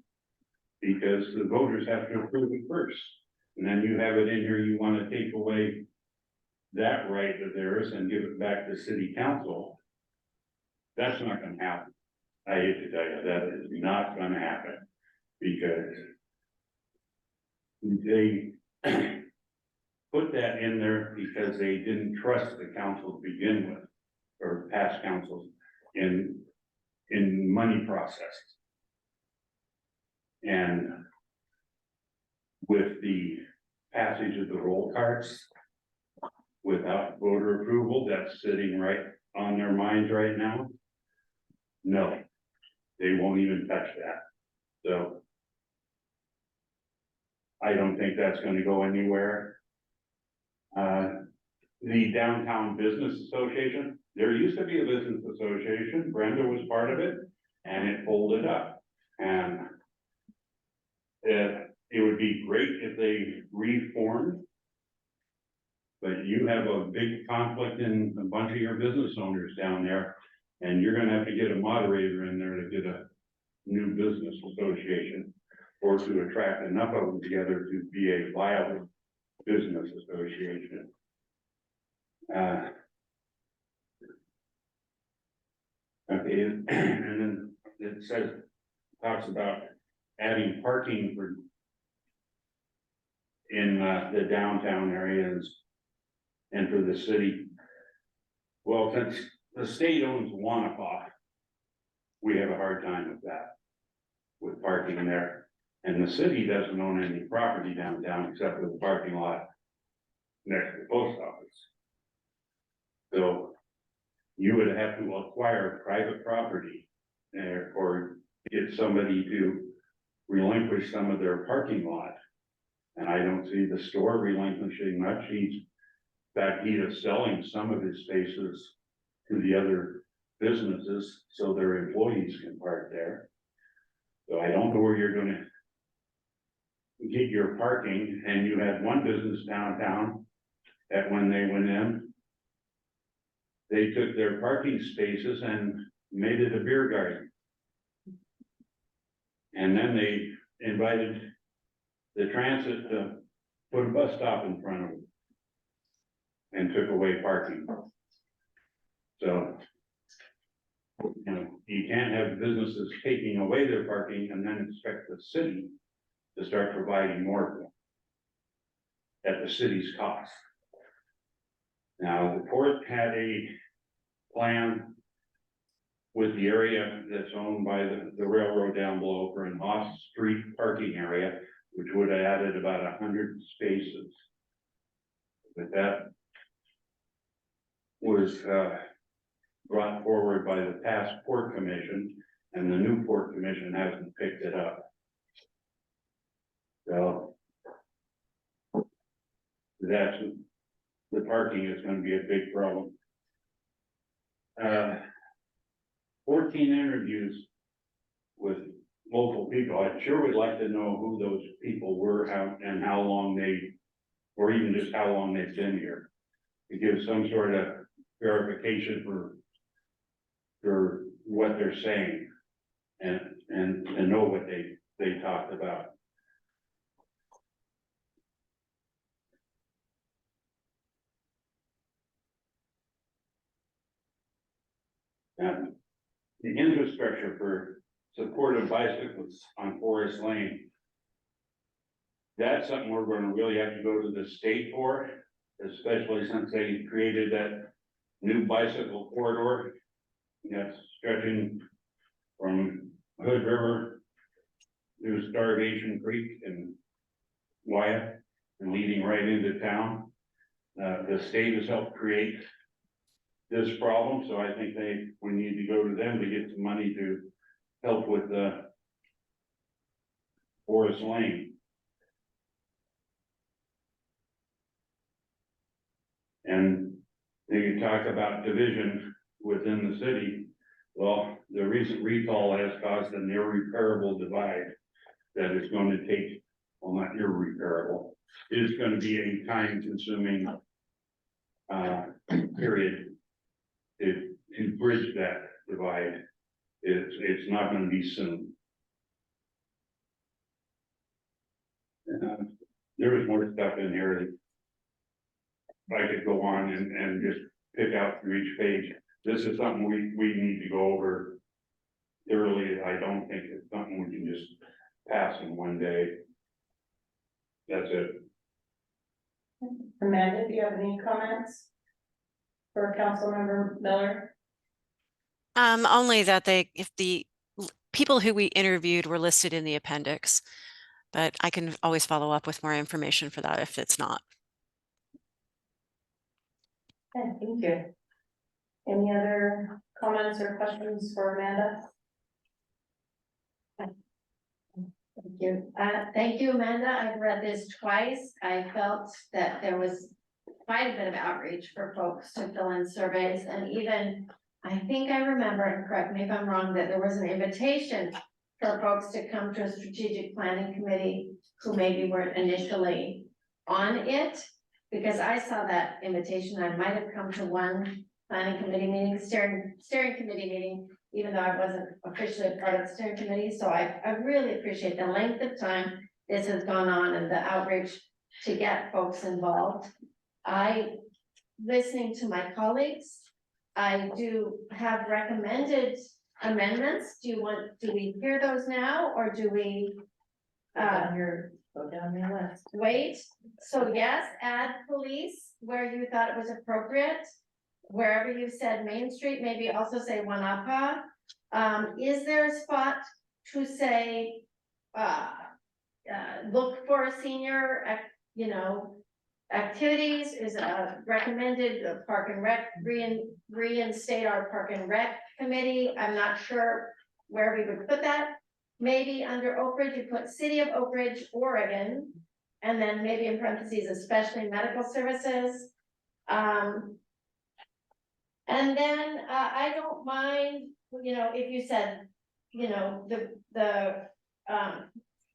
Because the voters have to approve it first, and then you have it in here, you wanna take away that right of theirs and give it back to city council. That's not gonna happen. I hate to tell you, that is not gonna happen, because they put that in there because they didn't trust the council to begin with, or past councils in money process. And with the passage of the roll carts without voter approval, that's sitting right on their minds right now. No, they won't even touch that. So I don't think that's gonna go anywhere. The Downtown Business Association, there used to be a business association, Brenda was part of it, and it folded up. And it would be great if they reformed. But you have a big conflict in a bunch of your business owners down there, and you're gonna have to get a moderator in there to get a new business association, or to attract enough of them together to be a viable business association. Okay, and then it says, talks about adding parking for in the downtown areas and for the city. Well, since the state owns Wanapa, we have a hard time with that, with parking there. And the city doesn't own any property downtown except for the parking lot next to the post office. So you would have to acquire private property or get somebody to relinquish some of their parking lot. And I don't see the store relinquishing much. In fact, he is selling some of his spaces to the other businesses so their employees can park there. So I don't know where you're gonna get your parking, and you had one business downtown that when they went in, they took their parking spaces and made it a beer garden. And then they invited the transit to put a bus stop in front of them and took away parking. So, you know, you can't have businesses taking away their parking and then expect the city to start providing more of them at the city's cost. Now, the port had a plan with the area that's owned by the railroad down below for an off-street parking area, which would have added about 100 spaces. But that was brought forward by the past port commission, and the new port commission hasn't picked it up. So that's, the parking is gonna be a big problem. 14 interviews with local people. I sure would like to know who those people were, how long they, or even just how long they've been here, to give some sort of verification for what they're saying and know what they talked about. And the infrastructure for supportive bicycles on Forest Lane. That's something we're gonna really have to go to the state for, especially since they created that new bicycle corridor. That's stretching from Hood River to Starvation Creek and Wyatt and leading right into town. The state has helped create this problem, so I think we need to go to them to get some money to help with the Forest Lane. And they talk about division within the city. Well, the recent recall has caused an irreparable divide that is going to take, well, not irreparable, it's going to be a time-consuming period to bridge that divide. It's not going to be soon. There was more stuff in here that I could go on and just pick out through each page. This is something we need to go over thoroughly. I don't think it's something we can just pass in one day. That's it. Amanda, do you have any comments? For Councilmember Miller? Only that if the people who we interviewed were listed in the appendix, but I can always follow up with more information for that if it's not. Okay, thank you. Any other comments or questions for Amanda? Thank you, Amanda. I've read this twice. I felt that there was quite a bit of outreach for folks to fill in surveys, and even, I think I remember, and correct me if I'm wrong, that there was an invitation for folks to come to a strategic planning committee who maybe weren't initially on it, because I saw that invitation. I might have come to one planning committee meeting, steering committee meeting, even though I wasn't officially a part of the steering committee. So I really appreciate the length of time this has gone on and the outreach to get folks involved. Listening to my colleagues, I do have recommended amendments. Do we hear those now, or do we Go down your list. wait? So yes, add police where you thought it was appropriate. Wherever you said Main Street, maybe also say Wanapa. Is there a spot to say, look for a senior, activities? Is recommended park and rec, reinstate our park and rec committee? I'm not sure where we would put that. Maybe under Oak Ridge, you put City of Oak Ridge, Oregon, and then maybe in parentheses, especially medical services. And then I don't mind, if you said, the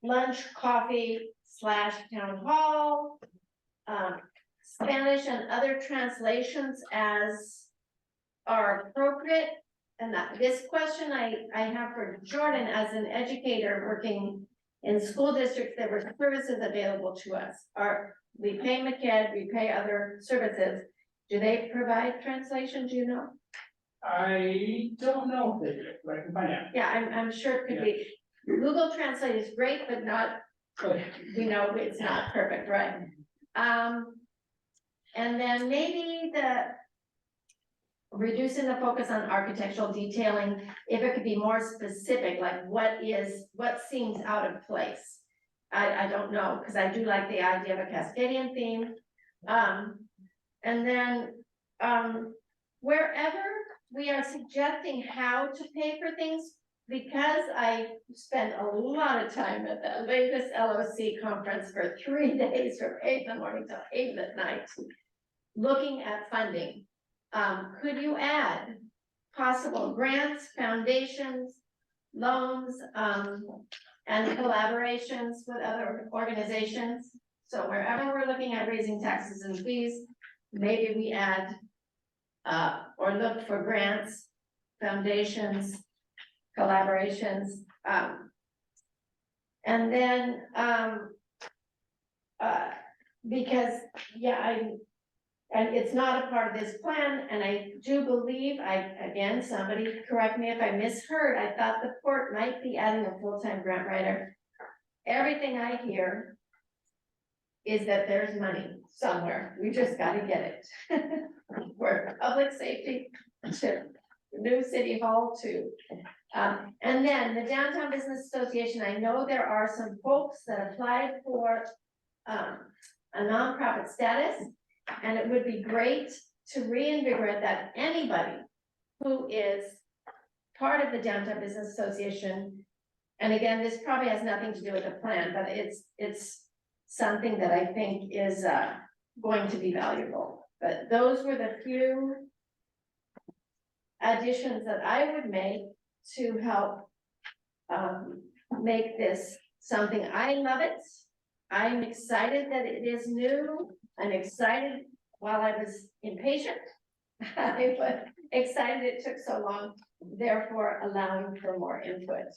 lunch, coffee / town hall, Spanish and other translations as are appropriate. And this question I have for Jordan, as an educator working in school districts, there were services available to us. We pay McEd, we pay other services. Do they provide translation? Do you know? I don't know if they do, but I can find out. Yeah, I'm sure it could be. Google Translate is great, but not, we know it's not perfect, right? And then maybe reducing the focus on architectural detailing, if it could be more specific, like what seems out of place. I don't know, because I do like the idea of a Cascadian theme. And then wherever we are suggesting how to pay for things, because I spent a lot of time at the latest LOC conference for 3 days from 8 in the morning till 8 at night, looking at funding. Could you add possible grants, foundations, loans, and collaborations with other organizations? So wherever we're looking at raising taxes and fees, maybe we add or look for grants, foundations, collaborations, and then because and it's not a part of this plan, and I do believe, again, somebody correct me if I misheard, I thought the port might be adding a full-time grant writer. Everything I hear is that there's money somewhere, we just gotta get it. For public safety, to new city hall too. And then the Downtown Business Association, I know there are some folks that applied for a nonprofit status. And it would be great to reinvigorate that. Anybody who is part of the Downtown Business Association, and again, this probably has nothing to do with the plan, but it's something that I think is going to be valuable. But those were the few additions that I would make to help make this something. I love it. I'm excited that it is new. I'm excited while I was impatient. I was excited it took so long, therefore allowing for more input.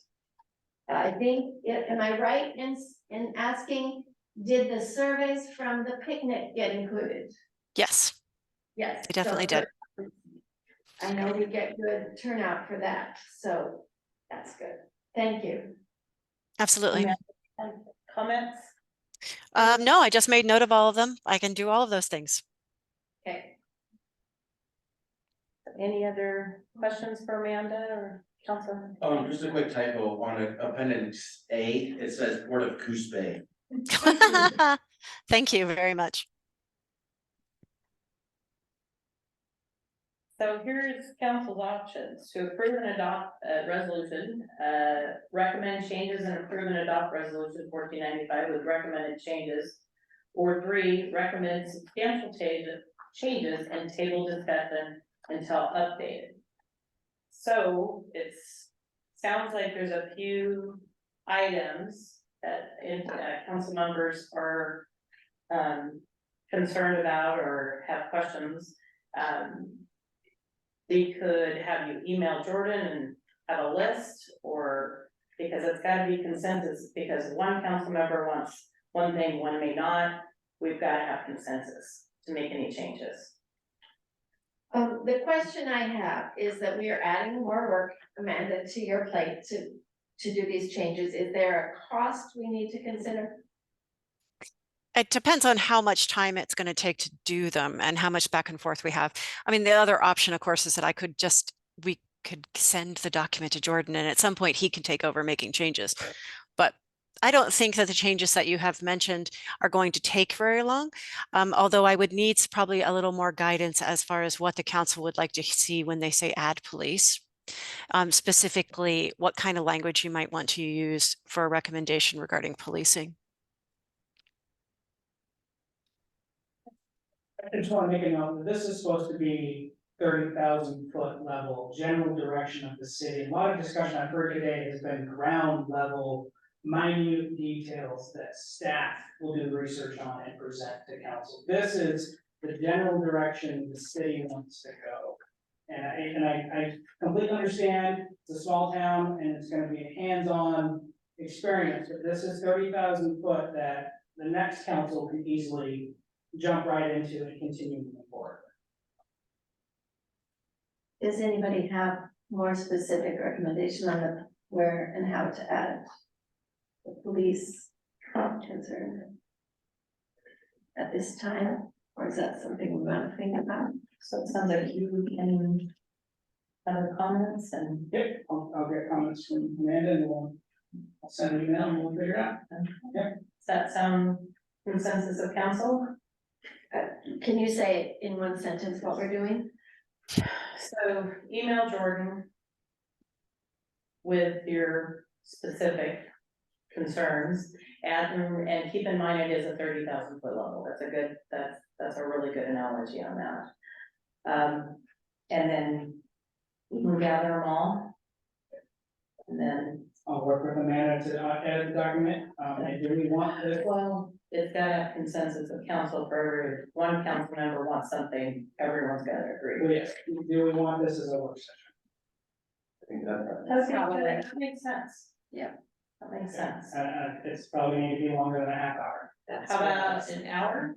I think, am I right in asking did the surveys from the picnic get included? Yes, Yes. I definitely so did. I know we get good turnout for that, so that's good. Thank you. Absolutely. Comments? No, I just made note of all of them. I can do all of those things. Okay. Any other questions for Amanda or Councilman? Just a quick typo on appendix A, it says Port of Coos Bay. Thank you very much. So here's council's options: to approve and adopt a resolution, recommend changes and approve and adopt resolution 1495 with recommended changes. Or 3, recommend substantial changes and table discussion until updated. So sounds like there's a few items that council members are concerned about or have questions. They could have you email Jordan and have a list, or because it's gotta be consensus, because one council member wants one thing, one may not. We've gotta have consensus to make any changes. The question I have is that we are adding more work, Amanda, to your plate to do these changes. Is there a cost we need to consider? It depends on how much time it's going to take to do them and how much back and forth we have. I mean, the other option, of course, is that we could send the document to Jordan and at some point he can take over making changes. But I don't think that the changes that you have mentioned are going to take very long. Although I would need probably a little more guidance as far as what the council would like to see when they say add police. Specifically, what kind of language you might want to use for a recommendation regarding policing. I just want to make a note that this is supposed to be 30,000 foot level, general direction of the city. A lot of discussion I've heard today has been ground level, minute details that staff will do research on and present to council. This is the general direction the city wants to go. And I completely understand it's a small town and it's gonna be a hands-on experience, but this is 30,000 foot that the next council can easily jump right into and continue moving forward. Does anybody have more specific recommendation on where and how to add the police concern at this time? Or is that something we want to think about? So it sounds like you can other comments and. Yep, I'll get comments from Amanda and I'll send an email and we'll figure it out. Does that sound consensus of council? Can you say in one sentence what we're doing? So email Jordan with your specific concerns and keep in mind it is a 30,000 foot level. That's a really good analogy on that. And then we can gather them all. And then I'll work with Amanda to edit the document. And do we want this? well, it's got a consensus of council for every one council member wants something, everyone's got to agree. Yes, do we want this as a work session? I think that's. That's Probably. that makes sense. Yeah. That makes sense. It's probably need to be longer than a half hour. How about an hour?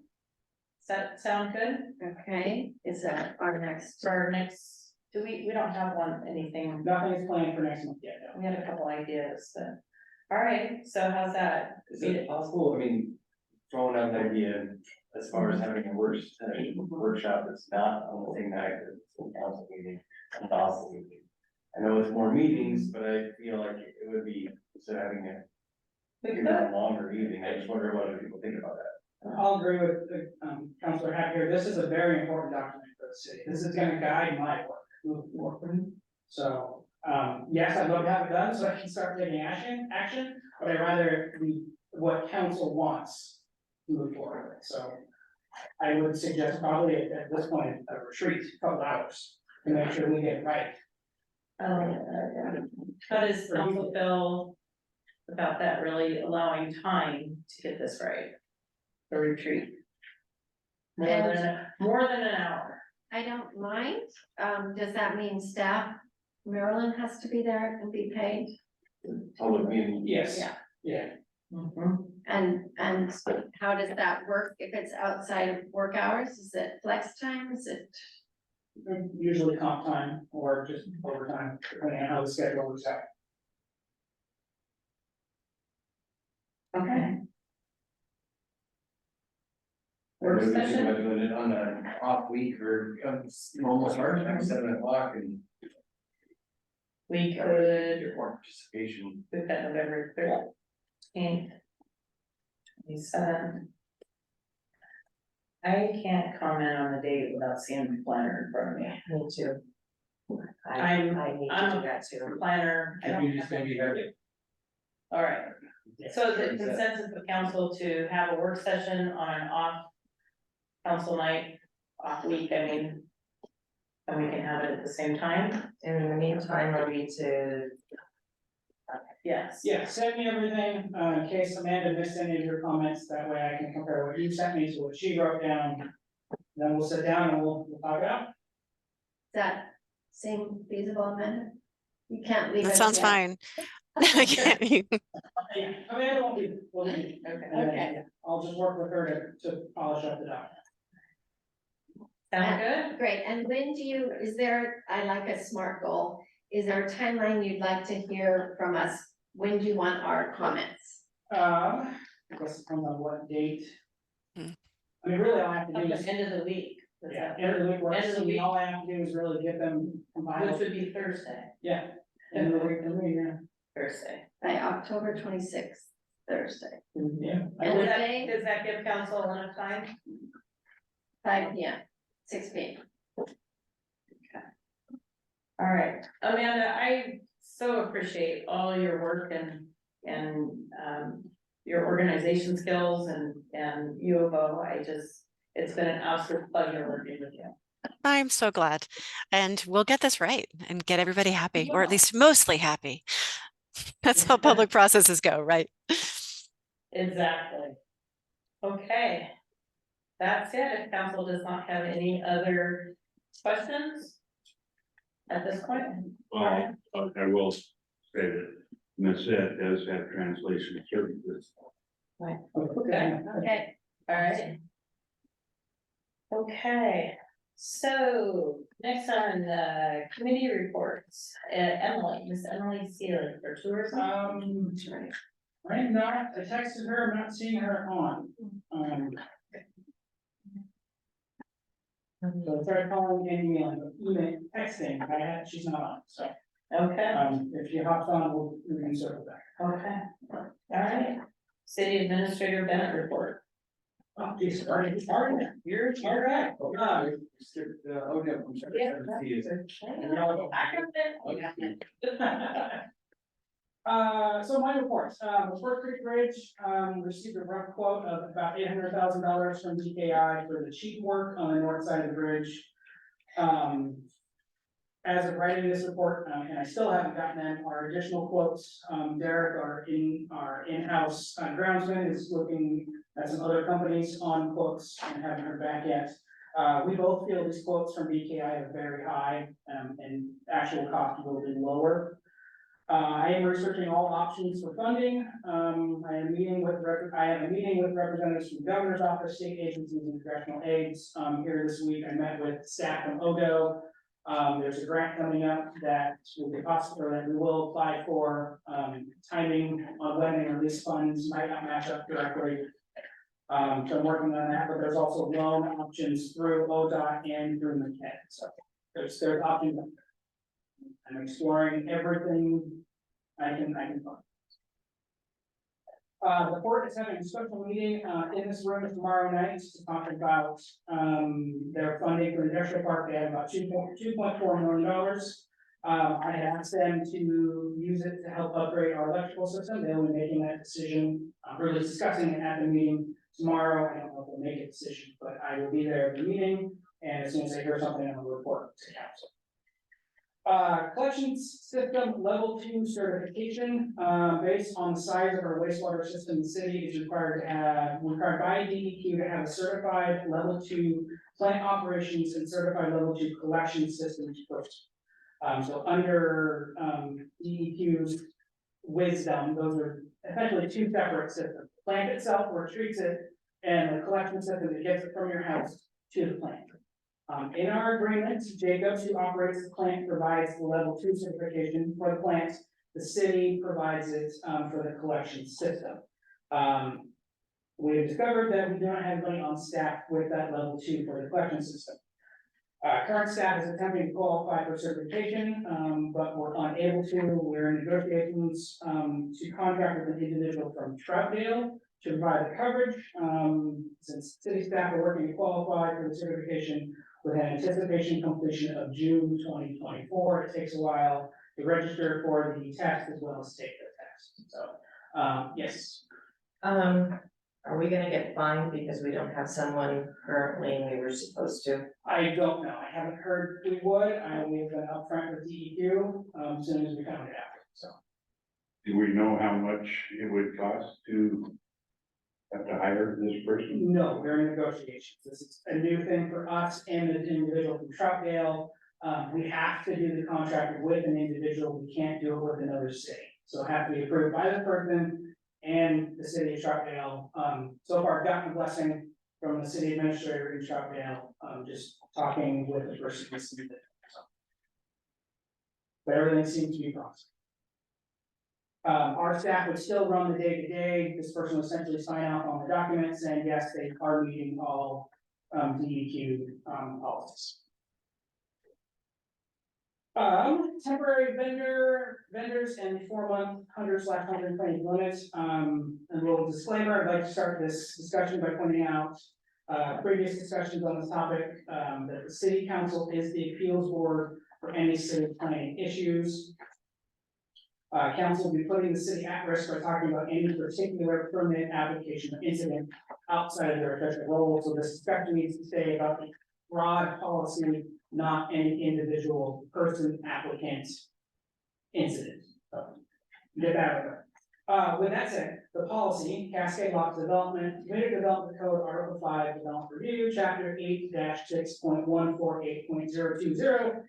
Does that sound good Okay, is that our next? for our next, we don't have anything, Nothing is planned for next month yet, no. we had a couple ideas, but. All right, so how's that? Is it possible, I mean, throwing out an idea as far as having a workshop that's not on the same night as the council meeting, and also meeting. I know it's more meetings, but I feel like it would be, instead of having We could, a longer evening, I just wonder what other people think about that. I'll agree with the Councilor Happ here. This is a very important document for the city. This is gonna guide my work moving forward. So, yes, I'd love to have it done so I can start taking action, but I'd rather be what council wants to move forward. So I would suggest probably at this point, a retreat, a couple hours, to make sure we get it right. how does council feel about that really allowing time to get this right? The retreat. More than an hour. I don't mind. Does that mean staff, Marilyn has to be there and be paid? Public meeting. Yes, Yeah. yeah. Mm-hmm. And how does that work if it's outside of work hours? Is it flex time? Is it? Usually comp time or just overtime, depending on how the schedule works out. Okay. We're Work thinking session? about doing it on an off week or almost hard time, 7 o'clock and We could, your more participation. we've got November 13th. 27. I can't comment on the date without seeing the planner in front of me. Me too. I'm- I need to I'm- do that too. Planner, I don't You just have maybe have it. All right, so the consensus of council to have a work session on an off council night, off week, I mean. And we can have it at the same time, In the meantime, are we to, yes. Yeah, send me everything, in case Amanda missed any of your comments, that way I can compare what you sent me to what she wrote down. Then we'll sit down and we'll talk it out. Is that seem feasible, Amanda? You can't leave it. That sounds yet. fine. I can't- Yeah, Amanda won't be, will be. Okay. And then I'll just work with her to polish up the document. Sound good? Great, and when do you, is there, I like a SMART goal, is there a timeline you'd like to hear from us? When do you want our comments? I guess it depends on what date. Hmm. I mean, really, all I have to At do the is, end of the week. Is yeah, that- end of the week works, End of the I mean, week. all I have to do is really get them Which compiled, would be Thursday, yeah. End of the week, yeah. Thursday. By October 26th, Thursday, Yeah. And Does the that, day? does that give council enough time? 5 p.m., 6 p.m. All right, Amanda, I so appreciate all your work and, your organization skills and U of O. It's been an absolute pleasure working with you. I'm so glad. And we'll get this right and get everybody happy, or at least mostly happy. That's how public processes go, right? Exactly. Okay. That's it. If council does not have any other questions at this point. Well, I will say that Massette does have translation services. Okay. Okay, All right. Okay, so next on committee reports, Miss Emily Sealy for tourism. Right now, I texted her, I'm not seeing her on. So I tried calling and emailing, texting, she's not on, so, Okay, if she hops on, we can circle back. okay, all right. City Administrator Bennett report. Oh, geez, sorry, You're right. Skipped, ODEP, I'm sorry. Yeah. So my reports, Fort Creek Bridge, received a rough quote of about $800,000 from DKI for the cheap work on the north side of the bridge. As of writing this report, and I still haven't gotten them, our additional quotes, Derek, our in-house groundsman is looking at some other companies on quotes and haven't heard back yet. We both feel these quotes from BKI are very high, and actual cost will be lower. I am researching all options for funding. I have a meeting with representatives from the governor's office, state agencies, and congressional aides. Here this week, I met with staff from ODO. There's a grant coming up that will be possible, or that we will apply for. Timing on when they release funds might not match up directly. So I'm working on that, but there's also loan options through ODOT and through McKinney. So there's options. I'm exploring everything I can find. The board is having a special meeting, in this room tomorrow night to talk about, their funding for the industrial park. They have about $2.4 million. I had asked them to use it to help upgrade our electrical system. They will be making that decision, really discussing it at the meeting tomorrow. I don't know if they'll make a decision, but I will be there at the meeting, and as soon as I hear something, I will report to council. Collections system level 2 certification, based on the size of our wastewater system, the city is required by DEQ to have a certified level 2 plant operations and certified level 2 collection systems first. So under DEQ's wisdom, those are essentially two separate systems. The plant itself where it treats it, and the collection system that gets it from your house to the plant. In our agreement, Jacobs, who operates the plant, provides the level 2 certification for the plant. The city provides it for the collection system. We have discovered that we do not have money on staff with that level 2 for the collection system. Current staff is attempting to qualify for certification, but we're unable to. We're in negotiations to contract with an individual from Troutdale to provide the coverage. Since city staff are working to qualify for the certification with an anticipation completion of June 2024, it takes a while to register for the test as well as take the test. So, yes. Are we gonna get fined because we don't have someone currently and we were supposed to? I don't know. I haven't heard we would. We've been upfront with DEQ, as soon as we found it out, so. Do we know how much it would cost to have to hire this person? No, we're in negotiations. This is a new thing for us and the individual from Troutdale. We have to do the contract with an individual. We can't do it with another city. So it has to be approved by the person and the city of Troutdale. So far I've gotten a blessing from the city administrator in Troutdale, just talking with the person who submitted it. So. But everything seems to be promising. Our staff would still run the day-to-day. This person will essentially sign off on the documents saying, yes, they are meeting all DEQ policies. Temporary vendors and 4-month 100/120 limits. And a little disclaimer, I'd like to start this discussion by pointing out previous discussions on this topic, that the city council is the appeals board for any city planning issues. Council will be putting the city at risk by talking about any particular permit application or incident outside of their official role. So this discussion needs to stay about the broad policy, not any individual person, applicant, incident. So, get that out of there. With that said, the policy, Cascade Locks Development, Community Development Code, Article 5, Development Review, Chapter 8-6.148.020,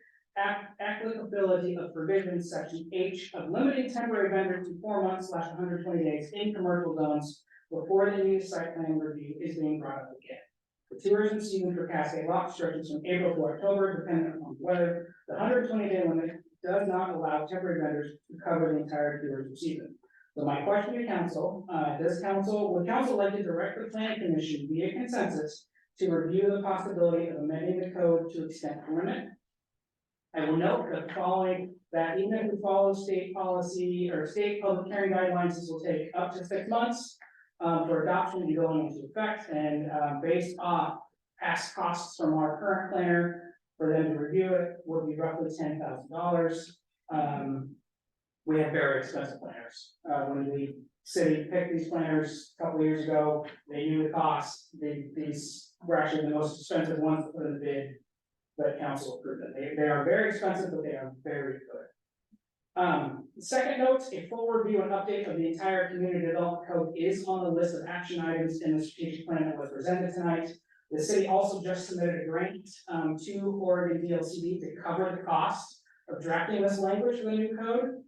applicability of provisions, Section H, of limiting temporary vendors to 4 months/120 days in commercial zones before the new site plan review is being brought up again. The tourism season for Cascade Locks stretches from April to October, depending on the weather. The 120-day limit does not allow temporary vendors to cover the entire tourism season. So my question to council, would council like to direct the planning commission via consensus to review the possibility of amending the code to extend the limit? I will note that following that, even if we follow state policy or state public hearing guidelines, this will take up to 6 months for adoption and going into effect. And based off past costs from our current planner, for them to review it would be roughly $10,000. We have very expensive planners. When the city picked these planners a couple of years ago, they knew the cost. These were actually the most expensive ones to put in the bid, but council approved them. They are very expensive, but they are very good. Second note, a full review and update of the entire community development code is on the list of action items in the strategic plan that was presented tonight. The city also just submitted a grant to Oregon DLCD to cover the cost of drafting this language for the new code.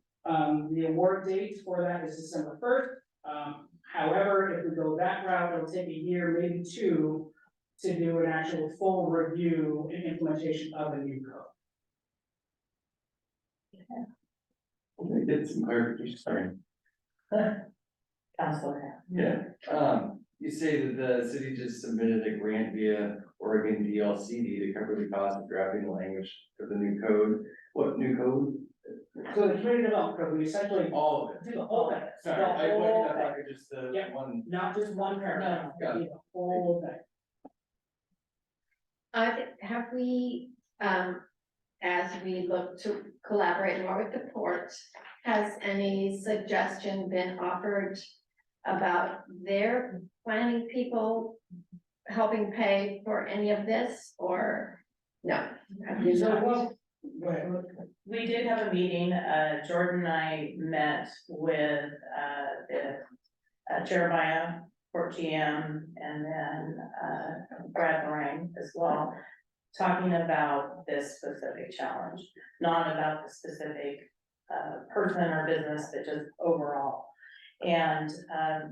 The award date for that is December 1st. However, if we go that route, it'll take a year, maybe 2, to do an actual full review and implementation of a new code. Let me get some clarification, sorry. Counselor. Yeah, you say that the city just submitted a grant via Oregon DLCD to cover the cost of drafting the language for the new code. What new code? So the community development code, we essentially All of it. do the whole thing. Sorry, I The whole thought thing. it just the Yeah. one. Not just one paragraph, No, got it. the whole thing. Have we, as we look to collaborate more with the port, has any suggestion been offered about their planning people helping pay for any of this, or no? Have you So, not? well, go ahead. We did have a meeting, Jordan and I met with, the Jeremiah, Port GM, and then, Brad Lorraine as well, talking about this specific challenge, not about the specific, person or business, but just overall. And,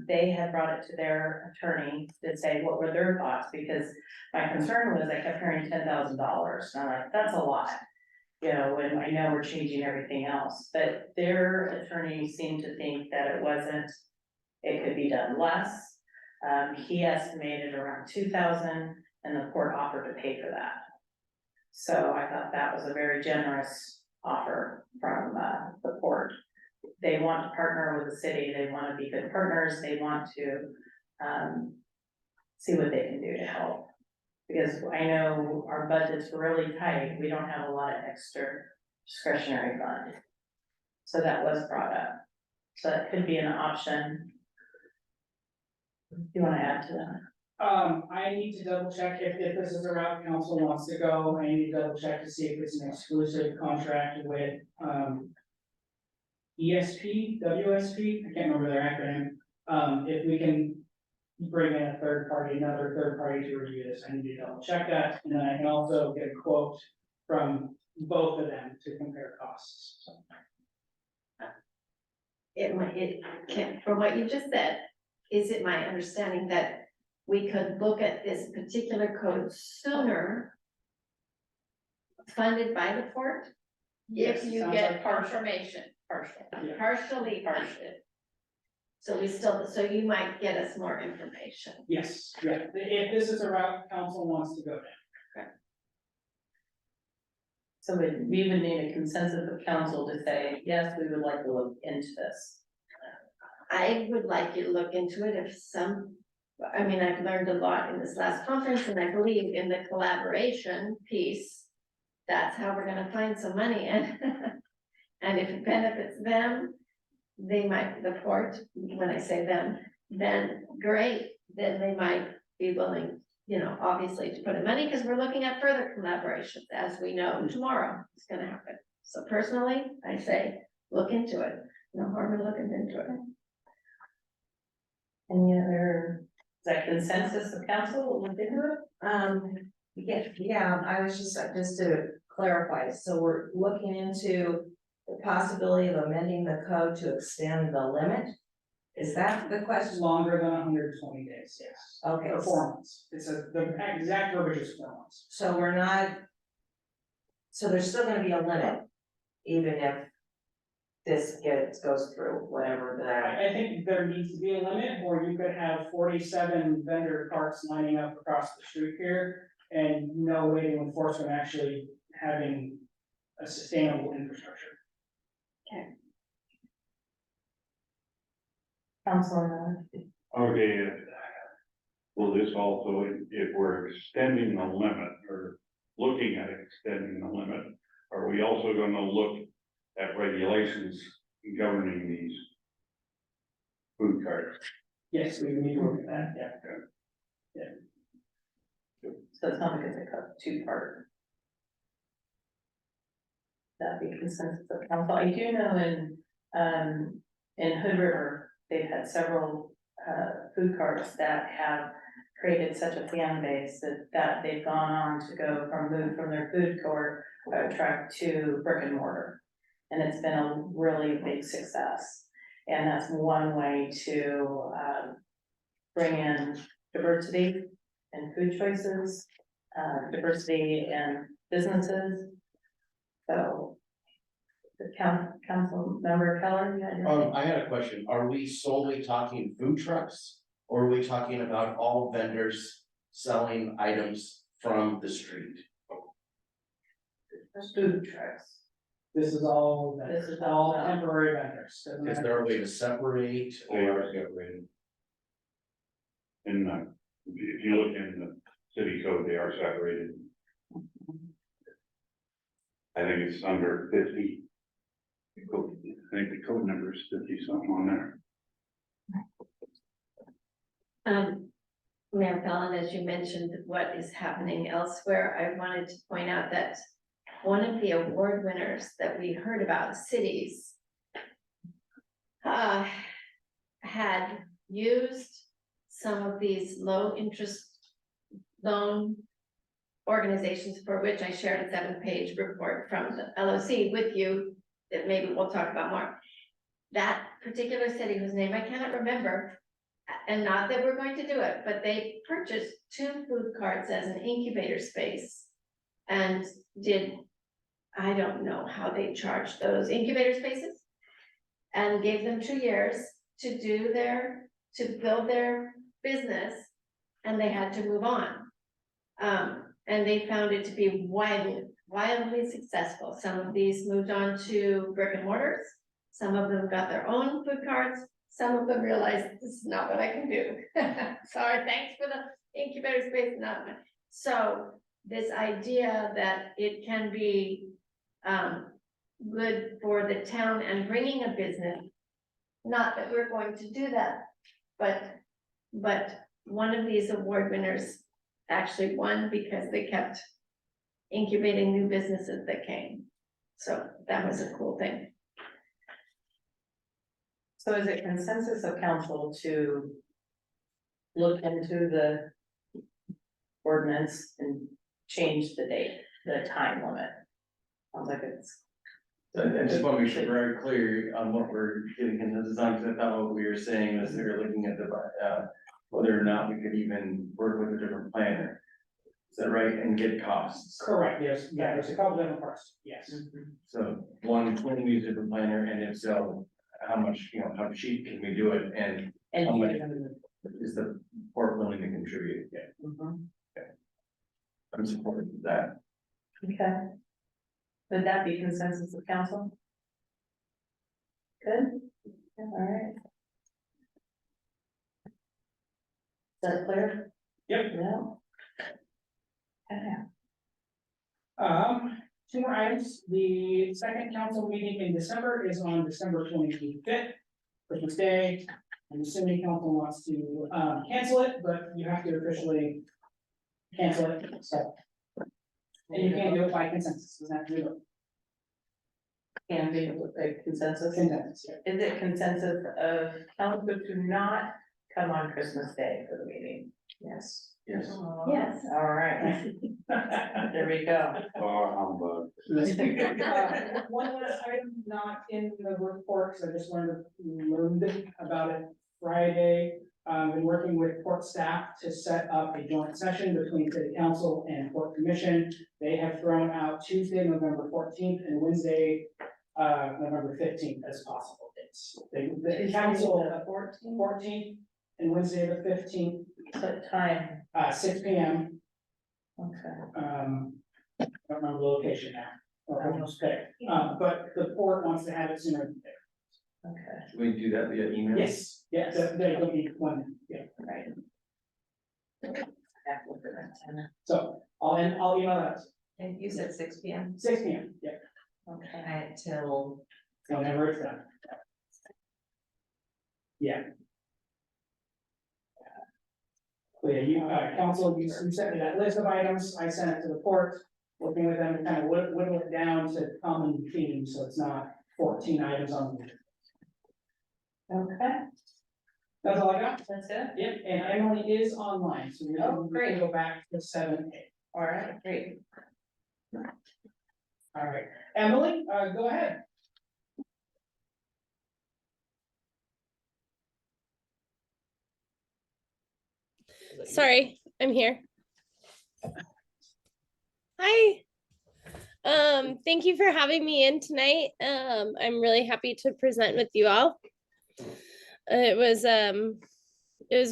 they had brought it to their attorney to say what were their thoughts, because my concern was I kept hearing $10,000, and I'm like, that's a lot. You know, when I know we're changing everything else, but their attorney seemed to think that it wasn't, it could be done less. He estimated around 2,000, and the court offered to pay for that. So I thought that was a very generous offer from, the court. They want to partner with the city, they want to be good partners, they want to, see what they can do to help. Because I know our budget's really tight, we don't have a lot of extra discretionary fund. So that was brought up, so that could be an option. Do you wanna add to that? I need to double check if this is a route council wants to go. I need to double check to see if it's an exclusive contract with, ESP, WSP, I can't remember their acronym. If we can bring in a third party, another third party to review this, I need to double check that. And then I can also get a quote from both of them to compare costs. So, From what you just said, is it my understanding that we could look at this particular code sooner, funded by the port? Yes, If you sounds get like partial. confirmation, Yeah. partially funded. So we still, so you might get us more information. Yes, yeah, if this is a route council wants to go down. So we would need a consensus of council to say, yes, we would like to look into this. I would like you to look into it if I mean, I've learned a lot in this last conference, and I believe in the collaboration piece. That's how we're gonna find some money, and and if it benefits them, they might, the port, when I say them, then great, then they might be willing, you know, obviously to put in money, because we're looking at further collaborations, as we know tomorrow is gonna happen. So personally, I say, look into it, no harm in looking into it. Any other, is that consensus of council, look into it? Yeah, I was just to clarify, so we're looking into the possibility of amending the code to extend the limit? Is that the It's question? longer than 120 days, yes. Okay, Or 4 months. The exact verbiage is 4 months. so we're not. So there's still gonna be a limit, even if this goes through, whatever the. I think there needs to be a limit, or you could have 47 vendor carts lining up across the street here. And no way to enforce them actually having a sustainable infrastructure. Council, Okay, will this also, if we're extending the limit or looking at extending the limit, are we also gonna look at regulations governing these food carts? Yes, we need to look at that, yeah. so it's not like it's a two-part. That'd be consensus of council. I do know in Hood River, they've had several, food carts that have created such a fan base that they've gone on to move from their food court, truck to brick and mortar. And it's been a really big success. And that's one way to, bring in diversity and food choices, diversity in businesses. So, the council member Keller, you had your. I had a question. Are we solely talking food trucks? Or are we talking about all vendors selling items from the street? Food trucks. This is all vendors, This is all all- temporary vendors. Is there a way to separate They or? are separated. And if you look in the city code, they are separated. I think it's under 50. I think the code number is 50 something on there. Mayor Fallon, as you mentioned, what is happening elsewhere, I wanted to point out that one of the award winners that we heard about, cities, had used some of these low interest loan organizations, for which I shared a 7-page report from the LOC with you that maybe we'll talk about more. That particular city whose name I cannot remember, and not that we're going to do it, but they purchased 2 food carts as an incubator space. And I don't know how they charged those incubator spaces. And gave them 2 years to build their business, and they had to move on. And they found it to be wildly successful. Some of these moved on to brick and mortars. Some of them got their own food carts. Some of them realized this is not what I can do. Sorry, thanks for the incubator space, not mine. So this idea that it can be good for the town and bringing a business, not that we're going to do that, but one of these award winners actually won because they kept incubating new businesses that came. So that was a cool thing. So is it consensus of council to look into the ordinance and change the date, the time limit? Sounds like it's. I just want to be sure very clear on what we're getting consensus on, because I thought what we were saying was we were looking at whether or not we could even work with a different planner. Is that right? And get costs. Correct, yes, yeah, there's a couple different parts, yes. So one, can we use a different planner, and if so, how much, how cheap can we do it, and how much is the port willing to contribute? Yeah. I'm supportive of that. Okay. Would that be consensus of council? Good, all right. Is that clear? Yep. No. Okay. 2 more items. The second council meeting in December is on December 25th, Christmas Day. I'm assuming council wants to cancel it, but you have to officially cancel it, so. And you can't do it by consensus, doesn't have to do it. Can be with a consensus. Consensus, yeah. Is it consensus of council to not come on Christmas Day for the meeting? Yes. Yes. Yes. All right, there we go. Oh, One last item not in the report, because I just learned about it Friday. Been working with port staff to set up a joint session between city council and port commission. They have thrown out Tuesday, November 14th and Wednesday, November 15th as possible dates. The council, The 14th, 14th and Wednesday the 15th, what time? 6 p.m. Okay. I don't remember the location now, or who knows picked, but the port wants to have it sooner than later. Okay, Can we do that via email? Yes, yeah, they don't need one, yeah, right. I have to look at that time. so I'll email that, And you said 6 p.m. 6 p.m., yeah, Okay. Until. whenever it's done. Yeah. So yeah, you, council, you sent me that list of items, I sent it to the port, working with them to kind of whittle it down to common themes, so it's not 14 items on the. Okay, That's all I got. that's it. Yep, and Emily is online, so Oh, we great. can go back to 7A. All right, great. All right, Emily, go ahead. Sorry, I'm here. Hi. Thank you for having me in tonight. I'm really happy to present with you all. It was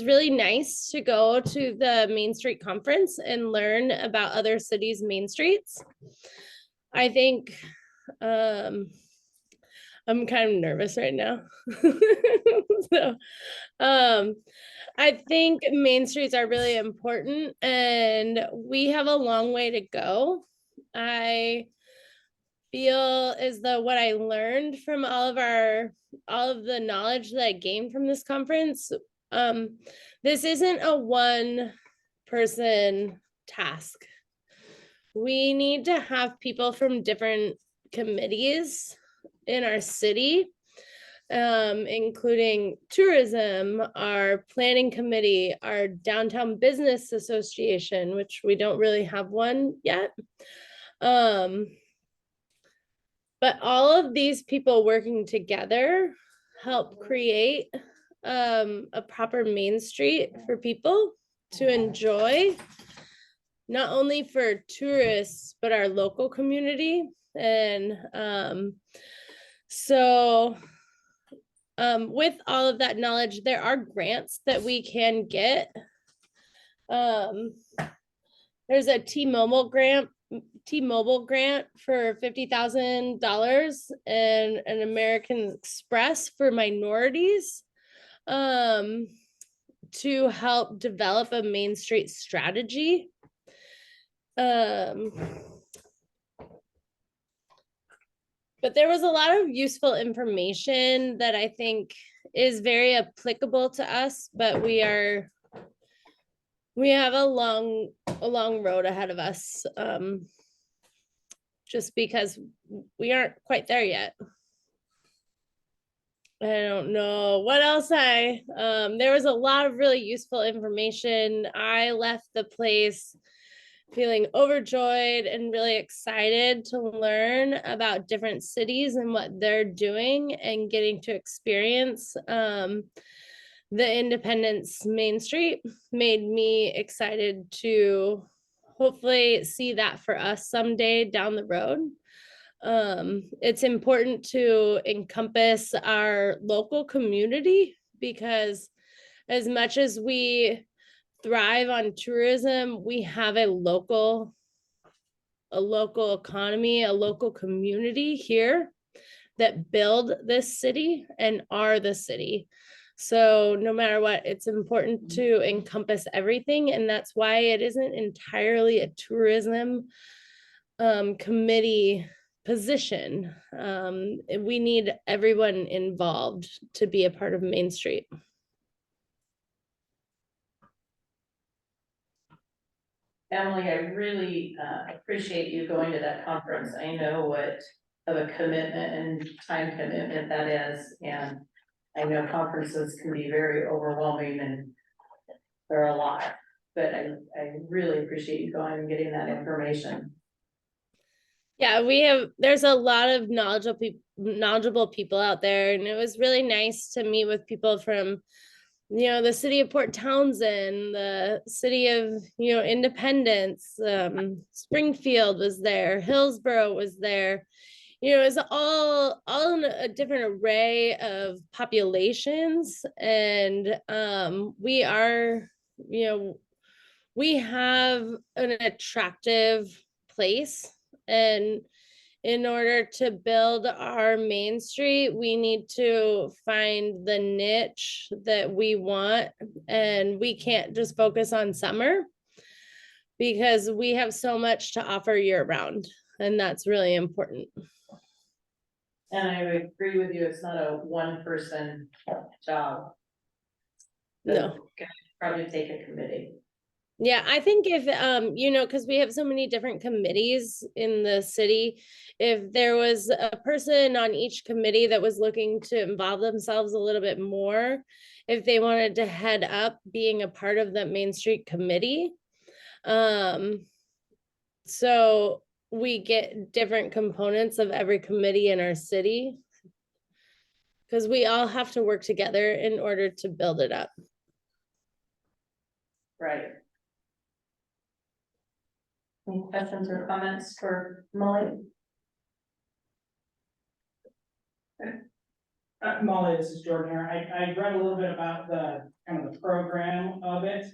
really nice to go to the Main Street Conference and learn about other cities' main streets. I think I'm kind of nervous right now. So I think main streets are really important and we have a long way to go. I feel as though what I learned from all of the knowledge that I gained from this conference, this isn't a one person task. We need to have people from different committees in our city, including tourism, our planning committee, our downtown business association, which we don't really have one yet. But all of these people working together help create a proper Main Street for people to enjoy, not only for tourists, but our local community. And so with all of that knowledge, there are grants that we can get. There's a T-Mobile grant for $50,000 and an American Express for minorities to help develop a Main Street strategy. But there was a lot of useful information that I think is very applicable to us, but we have a long road ahead of us. Just because we aren't quite there yet. I don't know what else there was a lot of really useful information. I left the place feeling overjoyed and really excited to learn about different cities and what they're doing and getting to experience the Independence Main Street made me excited to hopefully see that for us someday down the road. It's important to encompass our local community because as much as we thrive on tourism, we have a local economy, a local community here that build this city and are the city. So no matter what, it's important to encompass everything. And that's why it isn't entirely a tourism committee position. We need everyone involved to be a part of Main Street. Emily, I really appreciate you going to that conference. I know what of a commitment and time commitment that is. And I know conferences can be very overwhelming and they're a lot, but I really appreciate you going and getting that information. Yeah, there's a lot of knowledgeable people out there, and it was really nice to meet with people from, the city of Port Townsend, the city of, Independence, Springfield was there, Hillsborough was there. It's all in a different array of populations, and we have an attractive place. And in order to build our Main Street, we need to find the niche that we want. And we can't just focus on summer because we have so much to offer year round. And that's really important. And I would agree with you, it's not a one person job. No. Probably take a committee. Yeah, I think if, because we have so many different committees in the city, if there was a person on each committee that was looking to involve themselves a little bit more, if they wanted to head up being a part of the Main Street committee. So we get different components of every committee in our city because we all have to work together in order to build it up. Right. Any questions or comments for Molly? Molly, this is Jordan here. I read a little bit about the kind of the program of it.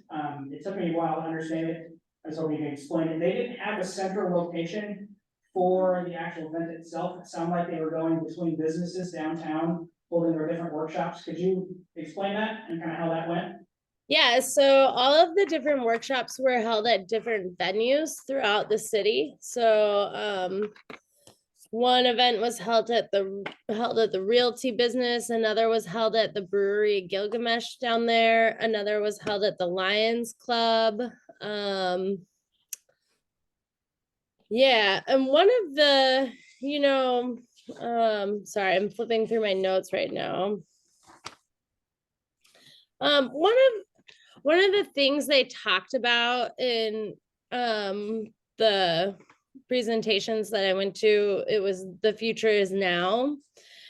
It took me a while to understand it. I was hoping you could explain it. They didn't have a central location for the actual event itself. It sounded like they were going between businesses downtown, holding their different workshops. Could you explain that and kind of how that went? Yeah, so all of the different workshops were held at different venues throughout the city. So one event was held at the Realty business, another was held at the Brewery Gilgamesh down there, another was held at the Lions Club. Yeah, and one of the, sorry, I'm flipping through my notes right now. One of the things they talked about in the presentations that I went to, it was The Future is Now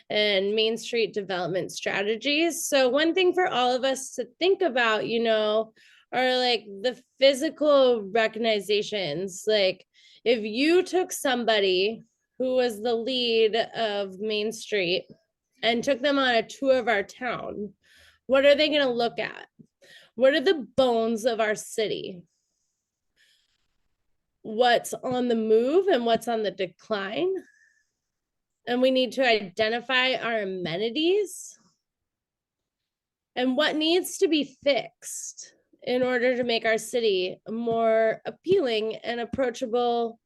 and Main Street Development Strategies. So one thing for all of us to think about, are like the physical recognizations. Like if you took somebody who was the lead of Main Street and took them on a tour of our town, what are they going to look at? What are the bones of our city? What's on the move and what's on the decline? And we need to identify our amenities and what needs to be fixed in order to make our city more appealing and approachable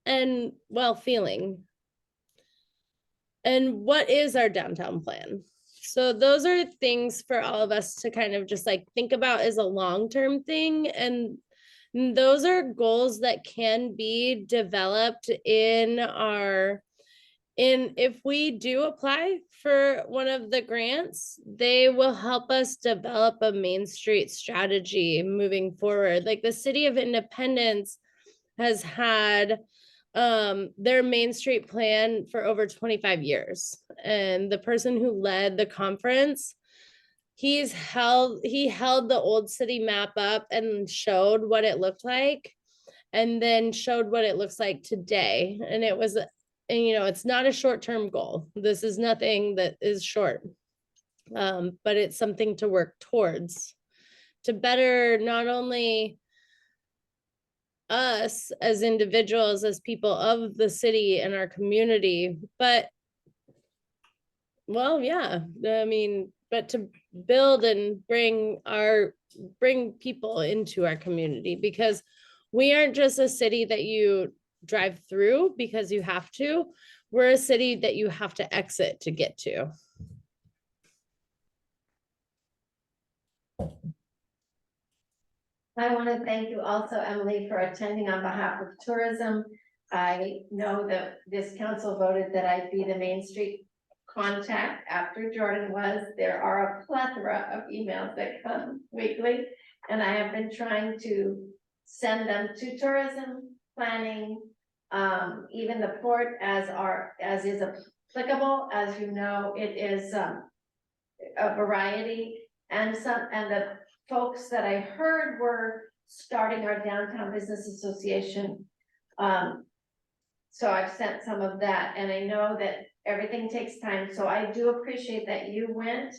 and well-feeling. And what is our downtown plan? So those are things for all of us to kind of just like think about as a long-term thing. And those are goals that can be developed if we do apply for one of the grants, they will help us develop a Main Street strategy moving forward. Like the City of Independence has had their Main Street plan for over 25 years. And the person who led the conference, he held the old city map up and showed what it looked like, and then showed what it looks like today. And it was, it's not a short-term goal. This is nothing that is short, but it's something to work towards to better not only us as individuals, as people of the city and our community, but but to build and bring people into our community, because we aren't just a city that you drive through because you have to. We're a city that you have to exit to get to. I want to thank you also, Emily, for attending on behalf of tourism. I know that this council voted that I be the Main Street contact after Jordan was. There are a plethora of emails that come weekly, and I have been trying to send them to tourism, planning, even the port as is applicable. As you know, it is a variety, and the folks that I heard were starting our downtown business association. So I've sent some of that, and I know that everything takes time. So I do appreciate that you went.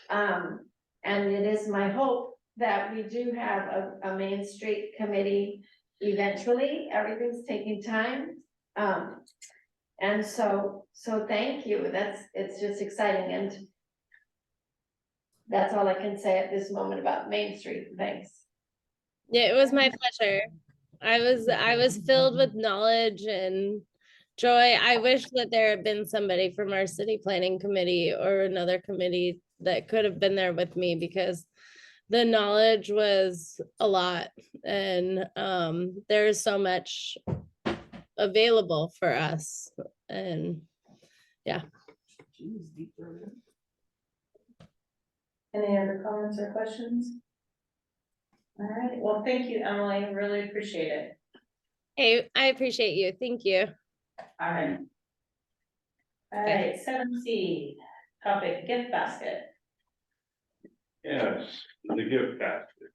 And it is my hope that we do have a Main Street committee eventually. Everything's taking time. And so thank you. It's just exciting. And that's all I can say at this moment about Main Street. Thanks. Yeah, it was my pleasure. I was filled with knowledge and joy. I wish that there had been somebody from our city planning committee or another committee that could have been there with me, because the knowledge was a lot, and there's so much available for us. And yeah. Any other comments or questions? All right, well, thank you, Emily, really appreciate it. Hey, I appreciate you. Thank you. All right. All right, 7C, topic gift basket. Yes, the gift basket.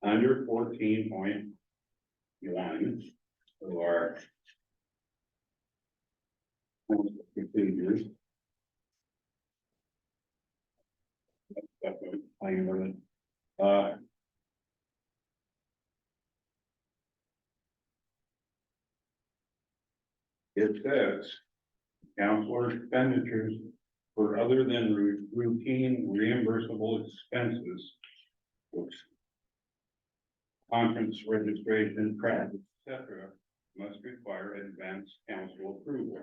Under 14.1 or procedures. It says council expenditures for other than routine reimbursable expenses, which conference registration, travel, etc., must require advance council approval.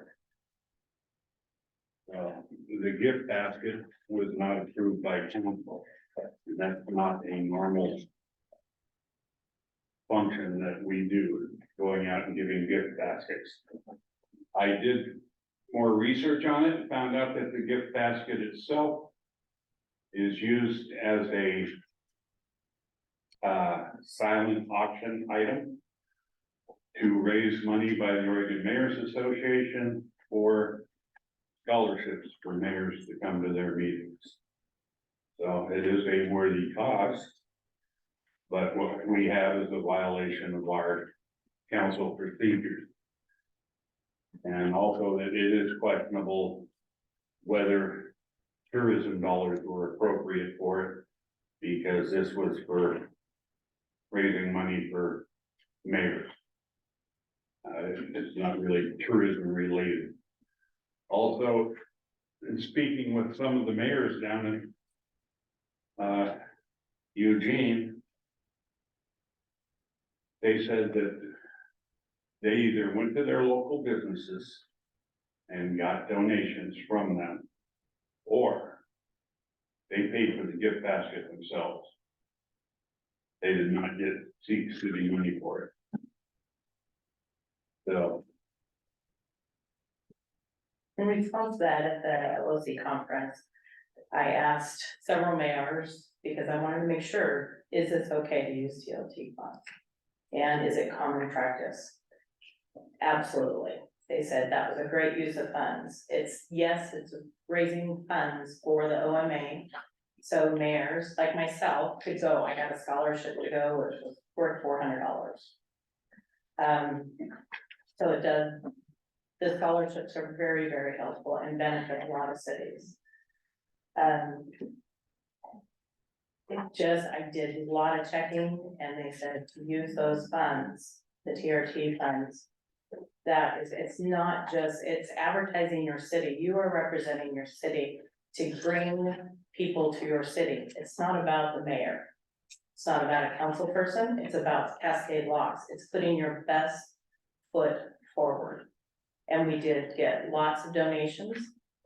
The gift basket was not approved by council. That's not a normal function that we do, going out and giving gift baskets. I did more research on it and found out that the gift basket itself is used as a silent auction item to raise money by the Oregon Mayors Association for scholarships for mayors to come to their meetings. So it is a worthy cause, but what we have is a violation of our council procedures. And also that it is questionable whether tourism dollars were appropriate for it, because this was for raising money for mayors. It's not really tourism related. Also, in speaking with some of the mayors down in Eugene, they said that they either went to their local businesses and got donations from them, or they paid for the gift basket themselves. They did not get city money for it. So, In response to that, at the LOC conference, I asked several mayors, because I wanted to make sure, is this okay to use TLT funds? And is it common practice? Absolutely. They said that was a great use of funds. Yes, it's raising funds for the OMA. So mayors like myself could go, I got a scholarship to go, which was worth $400. So it does, the scholarships are very, very helpful and benefit a lot of cities. I did a lot of checking, and they said to use those funds, the TRT funds. It's not just, it's advertising your city. You are representing your city to bring people to your city. It's not about the mayor. It's not about a council person. It's about Cascade Locks. It's putting your best foot forward. And we did get lots of donations,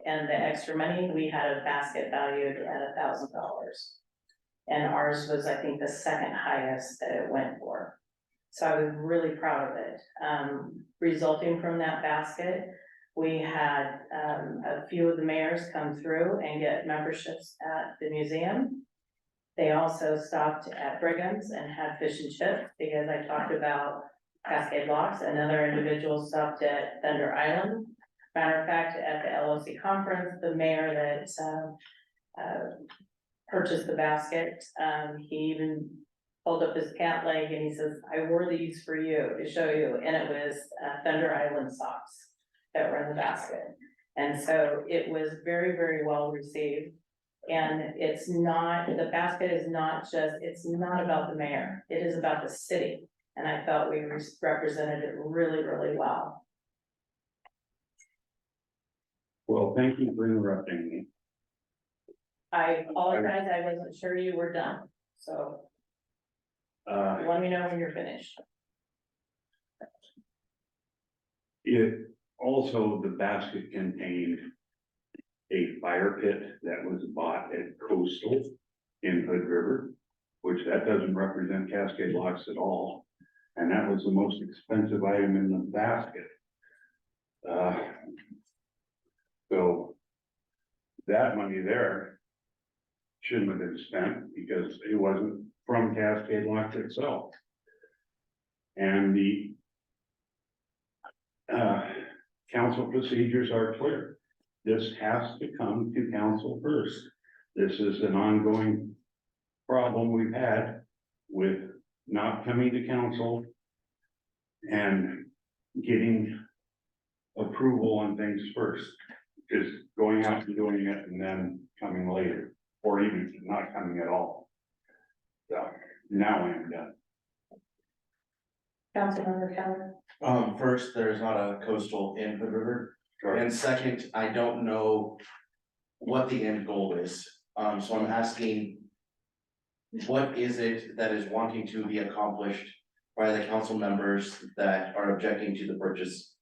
and the extra money, we had a basket valued at $1,000. And ours was, I think, the second highest that it went for. So I was really proud of it. Resulting from that basket, we had a few of the mayors come through and get memberships at the museum. They also stopped at Brigham's and had fish and chips, because I talked about Cascade Locks. Another individual stopped at Thunder Island. Matter of fact, at the LOC conference, the mayor that purchased the basket, he even pulled up his pant leg and he says, I wore these for you to show you. And it was Thunder Island socks that were in the basket. And so it was very, very well received. And it's not, the basket is not just, it's not about the mayor. It is about the city. And I felt we represented it really, really well. well, thank you for interrupting me. I apologize, I wasn't sure you were done. So let me know when you're finished. It also, the basket contained a fire pit that was bought at Coastal in Hood River, which that doesn't represent Cascade Locks at all. And that was the most expensive item in the basket. So that money there shouldn't have been spent, because it wasn't from Cascade Locks itself. And the council procedures are clear. This has to come to council first. This is an ongoing problem we've had with not coming to council and getting approval on things first. Just going out and doing it and then coming later, or even not coming at all. So now I am done. Councilmember Keller. First, there's not a coastal in Hood River. Sure. And second, I don't know what the end goal is. So I'm asking, what is it that is wanting to be accomplished by the council members that are objecting to the purchase?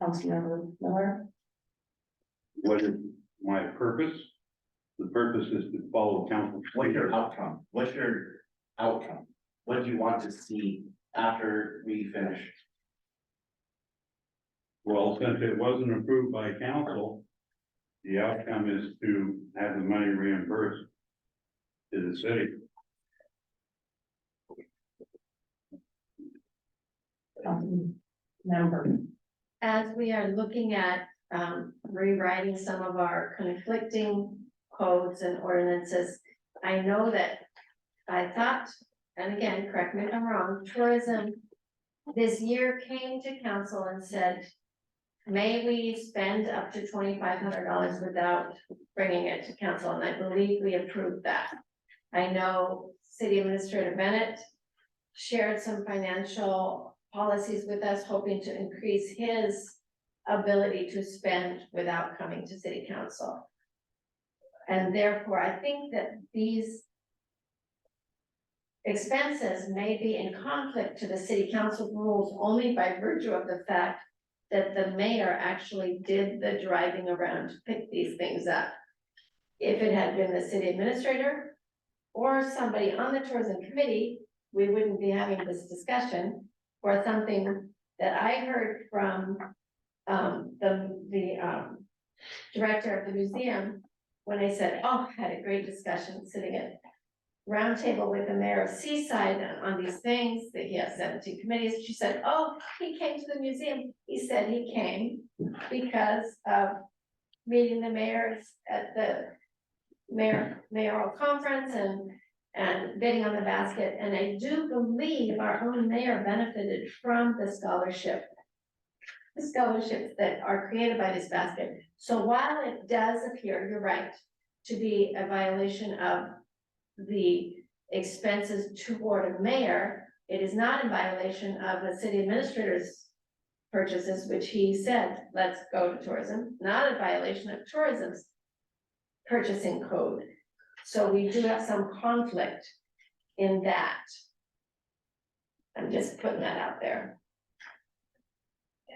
Councilmember Miller. What is my purpose? The purpose is to follow council. What's your outcome? What's your outcome? What do you want to see after we finish? Well, since it wasn't approved by council, the outcome is to have the money reimbursed to the city. Member. As we are looking at rewriting some of our conflicting codes and ordinances, I know that I thought, and again, correct me if I'm wrong, tourism this year came to council and said, may we spend up to $2,500 without bringing it to council? And I believe we approved that. I know City Administrator Bennett shared some financial policies with us, hoping to increase his ability to spend without coming to city council. And therefore, I think that these expenses may be in conflict to the city council rules only by virtue of the fact that the mayor actually did the driving around to pick these things up. If it had been the city administrator or somebody on the tourism committee, we wouldn't be having this discussion. Or something that I heard from the director of the museum, when I said, oh, had a great discussion sitting at roundtable with the mayor of Seaside on these things, that he has 17 committees. She said, oh, he came to the museum. He said he came because of meeting the mayors at the mayoral conference and bidding on the basket. And I do believe our own mayor benefited from the scholarships that are created by this basket. So while it does appear, you're right, to be a violation of the expenses toward a mayor, it is not in violation of the city administrator's purchases, which he said, let's go to tourism, not a violation of tourism's purchasing code. So we do have some conflict in that. I'm just putting that out there.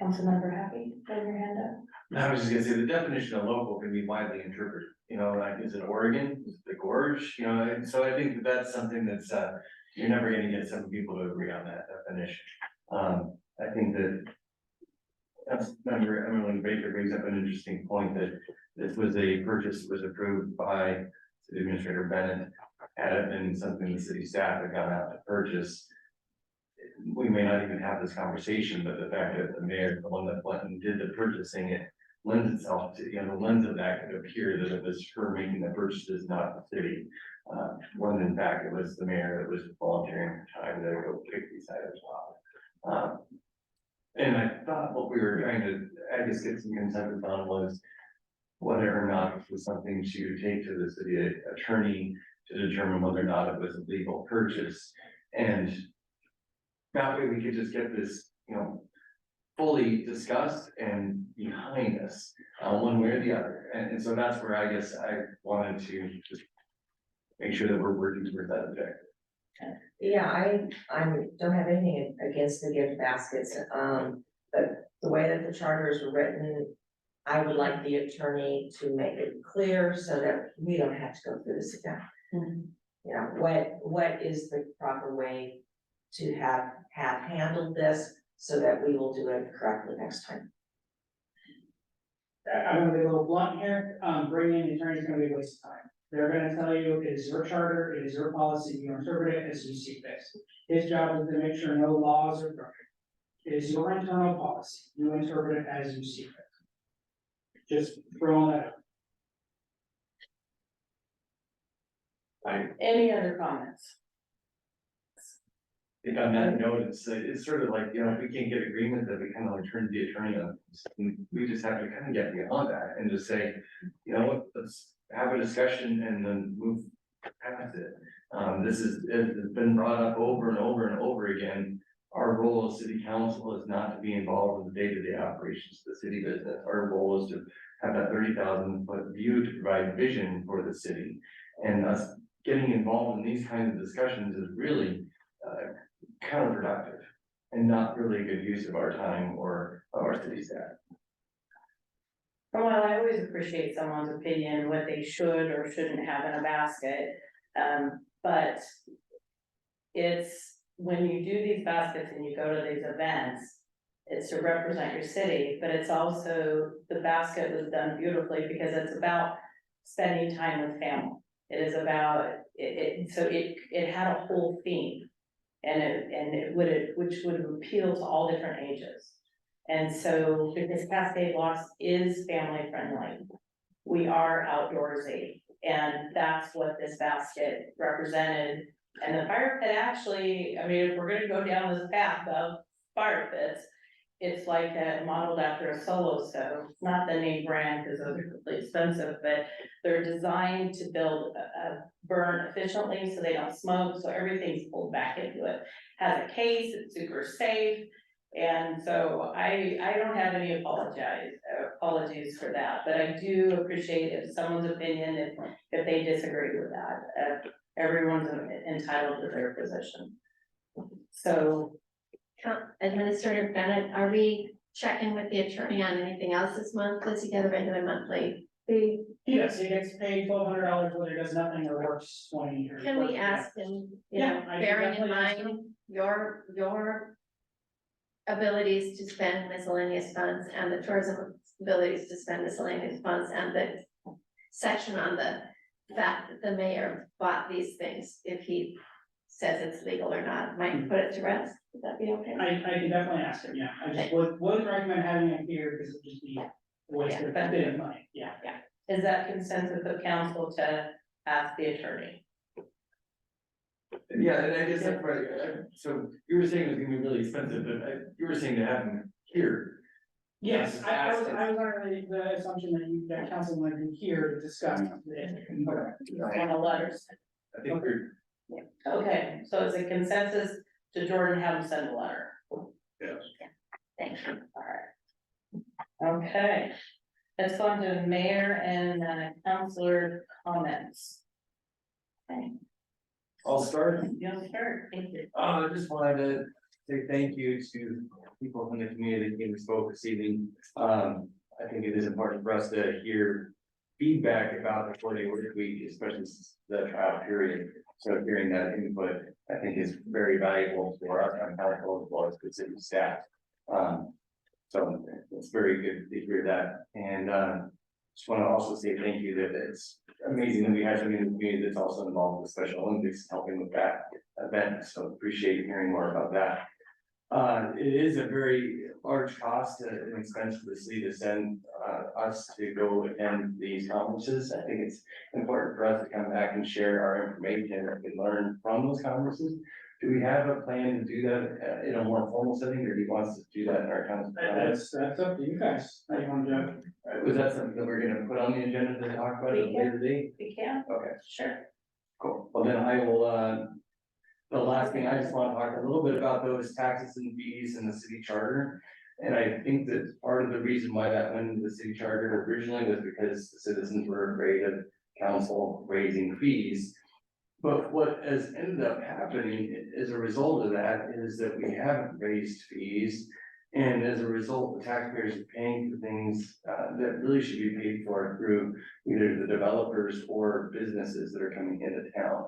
Councilmember Happy, put your hand up. I was just gonna say, the definition of local can be widely interpreted, you know, like, is it Oregon, is it the gorge, you know, and so I think that that's something that's, you're never gonna get some people to agree on that definition. I think that Councilmember Emily Baker brings up an interesting point, that this was a purchase that was approved by City Administrator Bennett. Had it been something the city staff had gone out to purchase, we may not even have this conversation, but the fact that the mayor, the one that went and did the purchasing, it lends itself to, you know, the lens of that could appear that it was her making the purchases, not the city. When in fact, it was the mayor that was volunteering her time to go pick these items off. And I thought what we were trying to, I guess, get some consensus on was whether or not this was something she would take to the city attorney to determine whether or not it was a legal purchase. And that way we could just get this, you know, fully discussed and behind us, one way or the other. And so that's where I guess I wanted to just make sure that we're working towards that objective. Yeah, I don't have anything against the gift baskets, but the way that the charters were written, I would like the attorney to make it clear so that we don't have to go through this again. You know, what is the proper way to have handled this so that we will do it correctly next time? I'm gonna be a little blunt here, bringing in the attorney is gonna be a waste of time. They're gonna tell you it is your charter, it is your policy, you interpret it as you see fit. His job is to make sure no laws are broken. It is your internal policy, you interpret it as you see fit. Just throwing that out. Any other comments? I think on that note, it's sort of like, you know, if we can't get agreement, that we kind of like turn to the attorney on. We just have to kind of get beyond that and just say, you know what, let's have a discussion and then move past it. This is, it's been brought up over and over and over again. Our role as city council is not to be involved in the day-to-day operations of the city business. Our role is to have that 30,000-foot view to provide vision for the city. And us getting involved in these kinds of discussions is really counterproductive and not really a good use of our time or of our city staff. Well, I always appreciate someone's opinion, what they should or shouldn't have in a basket. But it's when you do these baskets and you go to these events, It's to represent your city, but it's also, the basket was done beautifully because it's about spending time with family. It is about, it had a whole theme. Which would appeal to all different ages. And so, because Cascade Locks is family friendly, we are outdoorsy, and that's what this basket represented. And the fire pit actually, I mean, if we're gonna go down this path of fire pits, it's like modeled after a solo stove, not the name brand, because those are really expensive, but they're designed to burn efficiently so they don't smoke, so everything's pulled back into it. Has a case, it's super safe, and so I don't have any apologies for that, but I do appreciate if someone's opinion, if they disagree with that. Everyone's entitled to their position. So. Administrator Bennett, are we checking with the attorney on anything else this month? Does he get a regular monthly fee? Yes, he gets paid $1,200 whether he does nothing or works 20 or. Can we ask him, you Yeah, know, I can bearing in definitely ask mind him. your abilities to spend miscellaneous funds and the tourism abilities to spend miscellaneous funds and the section on the fact that the mayor bought these things, if he says it's legal or not, might put it to rest. Would that be okay? I can definitely ask him, yeah, I just wouldn't recommend having him here because it'd just be a waste of money, yeah. Is that consensus of council to ask the attorney? Yeah, and I guess that's right, so you were saying it was gonna be really expensive, but you were saying to have them here. Yes, I was under the assumption that council wanted him here to discuss it. On the letters. I think we're, Okay, so it's a consensus to Jordan have him send a letter. Yes. Thank you. Alright. Okay, let's go on to mayor and councilor comments. Okay, I'll start. you'll start, thank you. I just wanted to say thank you to people from the community that came and spoke this evening. I think it is important for us to hear feedback about the 4-day work week, especially since the trial period. So hearing that input, I think is very valuable for our council as well as the city staff. So it's very good to hear that. And just want to also say thank you that it's amazing that we have somebody in the community that's also involved with Special Olympics, helping with that event. So appreciate hearing more about that. It is a very large cost and expense for the city to send us to go attend these conferences. I think it's important for us to come back and share our information that we learn from those conferences. Do we have a plan to do that in a more formal setting, or do you want us to do that in our council? That's up to you guys, how you want to do it. Was that something that we're gonna put on the agenda to talk about at a later date? We can, Okay, sure. cool. Well, then I will, the last thing, I just want to talk a little bit about those taxes and fees in the city charter. And I think that part of the reason why that went into the city charter originally was because the citizens were afraid of council raising fees. But what has ended up happening as a result of that is that we haven't raised fees. And as a result, the taxpayers are paying for things that really should be paid for through either the developers or businesses that are coming into town.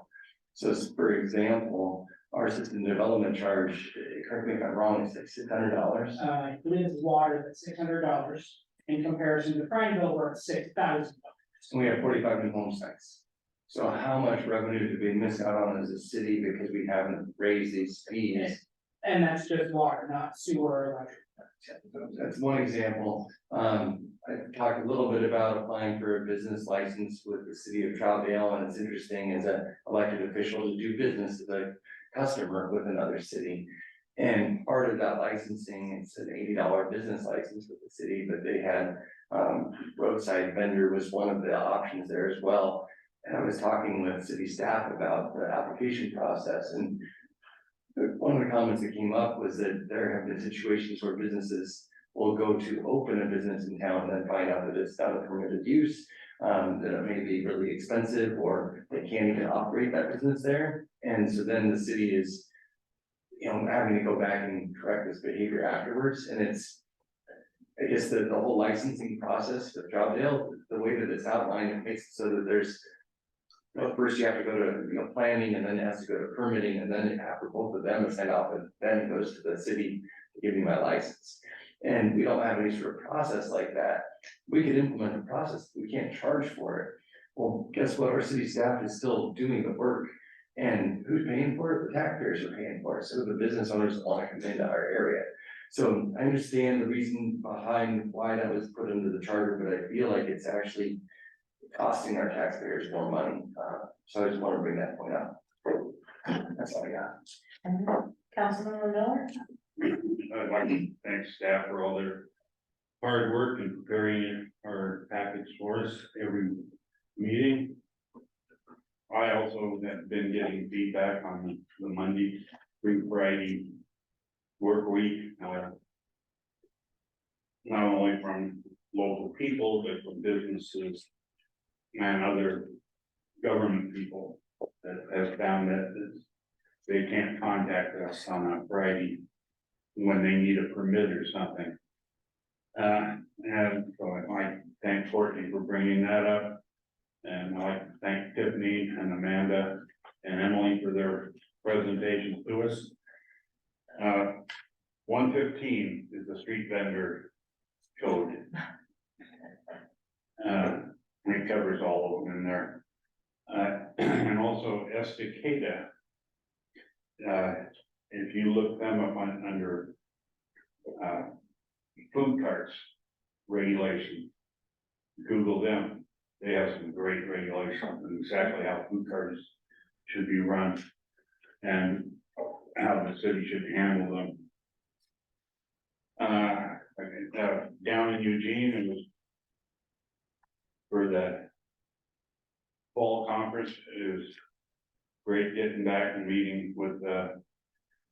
So for example, our system development charge, correct me if I'm wrong, is like $600. It is water at $600 in comparison to Prineville, where it's $6,000. And we have 45 new home sites. So how much revenue did we miss out on as a city because we haven't raised these fees? And that's just water, not sewer or electric. That's one example. I talked a little bit about applying for a business license with the city of Troutdale, and it's interesting as an elected official to do business as a customer with another city. And part of that licensing, it's an $80 business license with the city, but they had roadside vendor was one of the options there as well. And I was talking with city staff about the application process, and one of the comments that came up was that there have been situations where businesses will go to open a business in town and then find out that it's not a permitted use, that it may be really expensive, or they can't even operate that business there. And so then the city is, you know, having to go back and correct this behavior afterwards. And it's, I guess the whole licensing process for Troutdale, the way that it's outlined, it makes it so that there's, first you have to go to, planning, and then it has to go to permitting, and then after both of them is sent off, and then it goes to the city to give me my license. And we don't have any sort of process like that. We could implement the process, we can't charge for it. Well, guess what? Our city staff is still doing the work. And who's paying for it? The taxpayers are paying for it, so the business owners want to come into our area. So I understand the reason behind why that was put into the charter, but I feel like it's actually costing our taxpayers more money. So I just want to bring that point up. That's all I got. Councilmember Miller? I'd like to thank staff for all their hard work in preparing our package for us every meeting. I also have been getting feedback on the Monday through Friday work week. Not only from local people, but from businesses and other government people that have found that they can't contact us on a Friday when they need a permit or something. And so I'd like to thank Courtney for bringing that up. And I'd like to thank Tiffany and Amanda and Emily for their presentations to us. 115 is the street vendor code. It covers all of them in there. And also Estacada. If you look them up under food carts regulation, Google them. They have some great regulations on exactly how food carts should be run and how the city should handle them. Down in Eugene, it was for the fall conference. It was great getting back and meeting with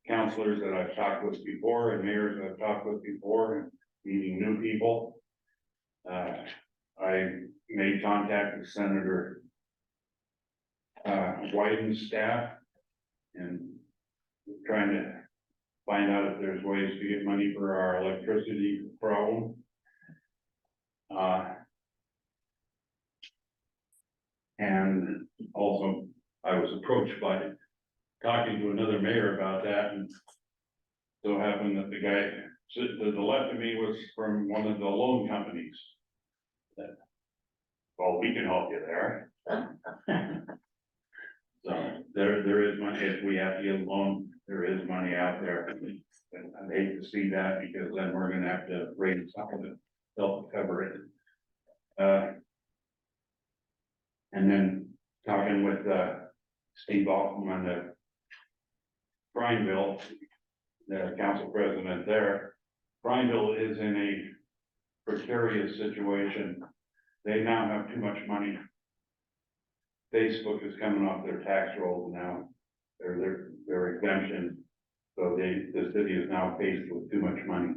counselors that I've talked with before and mayors that I've talked with before, and meeting new people. I made contact with Senator Wyden's staff and trying to find out if there's ways to get money for our electricity problem. And also I was approached by talking to another mayor about that, and so happened that the guy to the left of me was from one of the loan companies. That, well, we can help you there. So there is money, if we have to get a loan, there is money out there. And I hate to see that, because then we're gonna have to raise something to help cover it. And then talking with Steve Altman at Prineville, the council president there. Prineville is in a precarious situation. They now have too much money. Facebook is coming off their tax rolls now, their exemption. So the city is now faced with too much money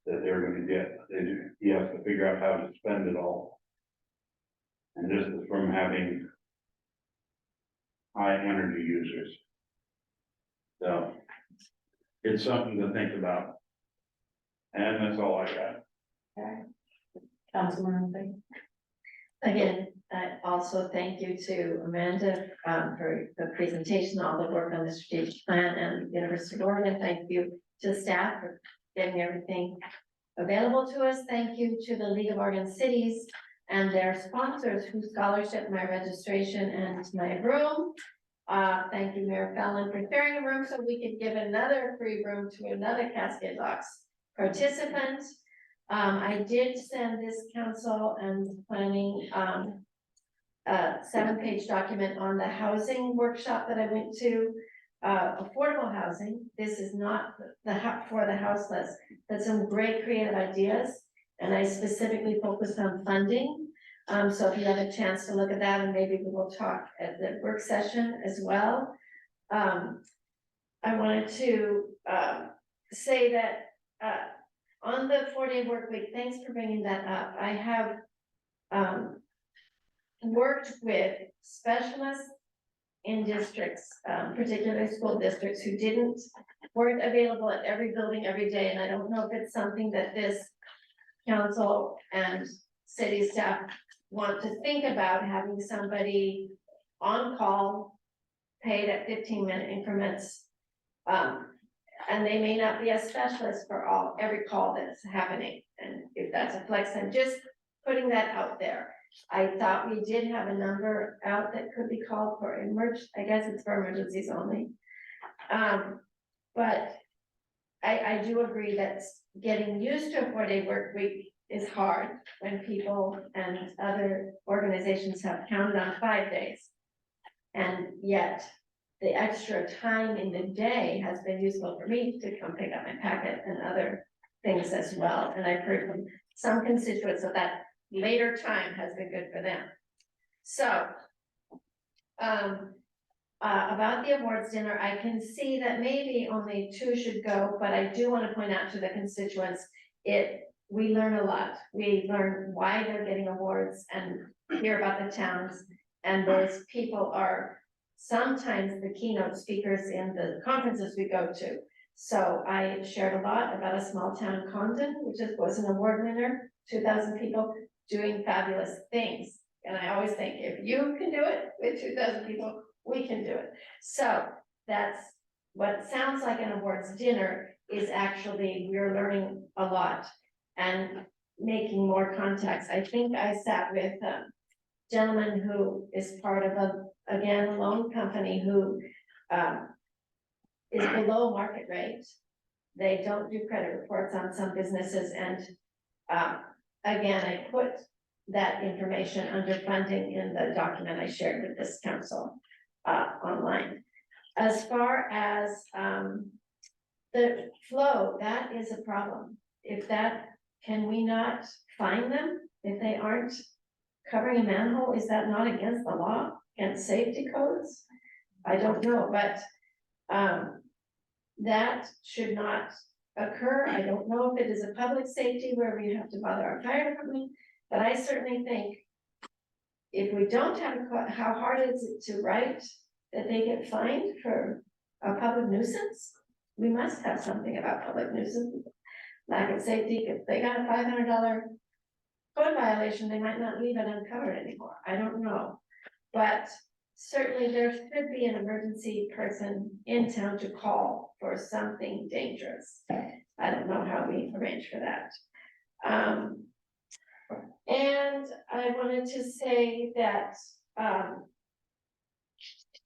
that they're gonna get. He has to figure out how to spend it all. And this is from having high energy users. So it's something to think about. And that's all I got. Okay. Councilmember. Again, also thank you to Amanda for the presentation, all the work on the strategic plan, and University of Oregon. Thank you to staff for getting everything available to us. Thank you to the League of Oregon Cities and their sponsors, whose scholarship, my registration, and my room. Thank you, Mayor Fallon, for sharing a room so we could give another free room to another Cascade Locks participant. I did send this council and planning a 7-page document on the housing workshop that I went to. Affordable housing. This is not for the houseless, but some great creative ideas. And I specifically focused on funding. So if you have a chance to look at that, and maybe we will talk at the work session as well. I wanted to say that on the 4-day work week, thanks for bringing that up. I have worked with specialists in districts, particularly school districts, who weren't available at every building every day. And I don't know if it's something that this council and city staff want to think about, having somebody on call, paid at 15-minute increments, And they may not be a specialist for every call that's happening, and if that's a flex, I'm just putting that out there. I thought we did have a number out that could be called for I guess it's for emergencies only. But I do agree that getting used to a 4-day work week is hard when people and other organizations have counted on 5 days. And yet the extra time in the day has been useful for me to come pick up my packet and other things as well. And I've heard from some constituents that later time has been good for them. So, about the awards dinner, I can see that maybe only 2 should go, but I do want to point out to the constituents, we learn a lot. We learn why they're getting awards and hear about the towns. And those people are sometimes the keynote speakers in the conferences we go to. So I shared a lot about a small town, Condon, which was an award winner, 2,000 people doing fabulous things. And I always think, if you can do it with 2,000 people, we can do it. So that's what sounds like an awards dinner is actually, we're learning a lot and making more contacts. I think I sat with a gentleman who is part of a loan company who is below market rate. They don't do credit reports on some businesses, and again, I put that information under funding in the document I shared with this council online. As far as the flow, that is a problem. Can we not find them if they aren't covering a manhole? Is that not against the law, against safety codes? I don't know, but that should not occur. I don't know if it is a public safety where we have to bother our fire department, but I certainly think if we don't have, how hard is it to write that they get fined for a public nuisance? We must have something about public nuisance, lack of safety. If they got a $500 code violation, they might not leave it uncovered anymore. I don't know, but certainly there should be an emergency person in town to call for something dangerous. I don't know how we arrange for that. And I wanted to say that,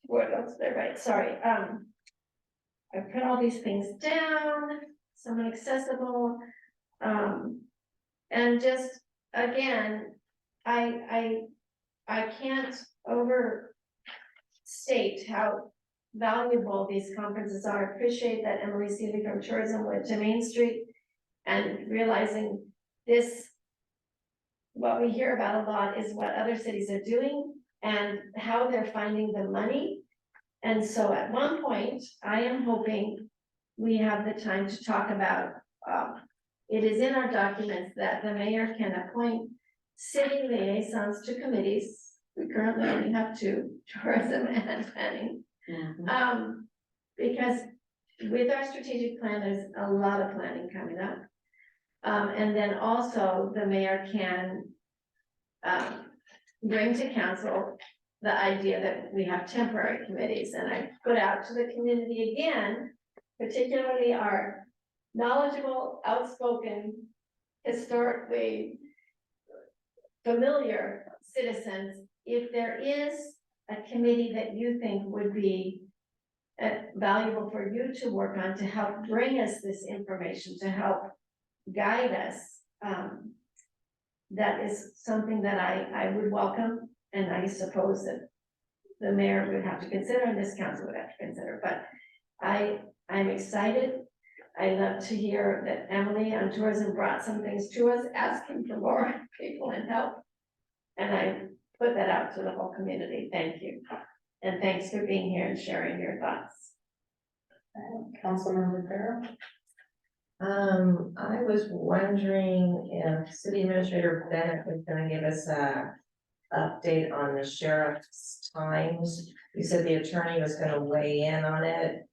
what else did I write? Sorry. I put all these things down, somewhat accessible. And just, again, I can't overstate how valuable these conferences are. I appreciate that Emily Seeley from Tourism went to Main Street and realizing this, what we hear about a lot is what other cities are doing and how they're finding the money. And so at one point, I am hoping we have the time to talk about, it is in our documents that the mayor can appoint city liaisons to committees. We currently only have 2, tourism and planning. Because with our strategic plan, there's a lot of planning coming up. And then also the mayor can bring to council the idea that we have temporary committees. And I put out to the community again, particularly our knowledgeable, outspoken, historically familiar citizens, if there is a committee that you think would be valuable for you to work on to help bring us this information, to help guide us, that is something that I would welcome, and I suppose that the mayor would have to consider and this council would have to consider. But I'm excited. I love to hear that Emily on tourism brought some things to us, asking for more people and help. And I put that out to the whole community. Thank you. And thanks for being here and sharing your thoughts. Councilmember Farrell? I was wondering if City Administrator Bennett was gonna give us a update on the sheriff's times. You said the attorney was gonna weigh in on it.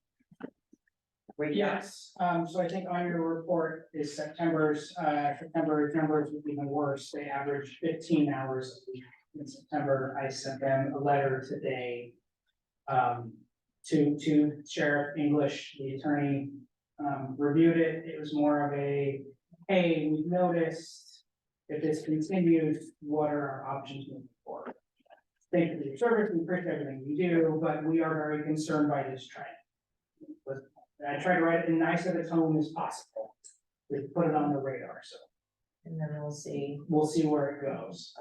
Yes, so I think on your report is September numbers would be even worse. They average 15 hours a week in September. I sent them a letter today to Sheriff English, the attorney, reviewed it. It was more of a, hey, we've noticed if this continues, what are our options moving forward? Thank you for your service, we appreciate everything you do, but we are very concerned by this trend. I try to write it in nice of a tone as possible. We put it on the radar, so And then we'll see. we'll see where it goes.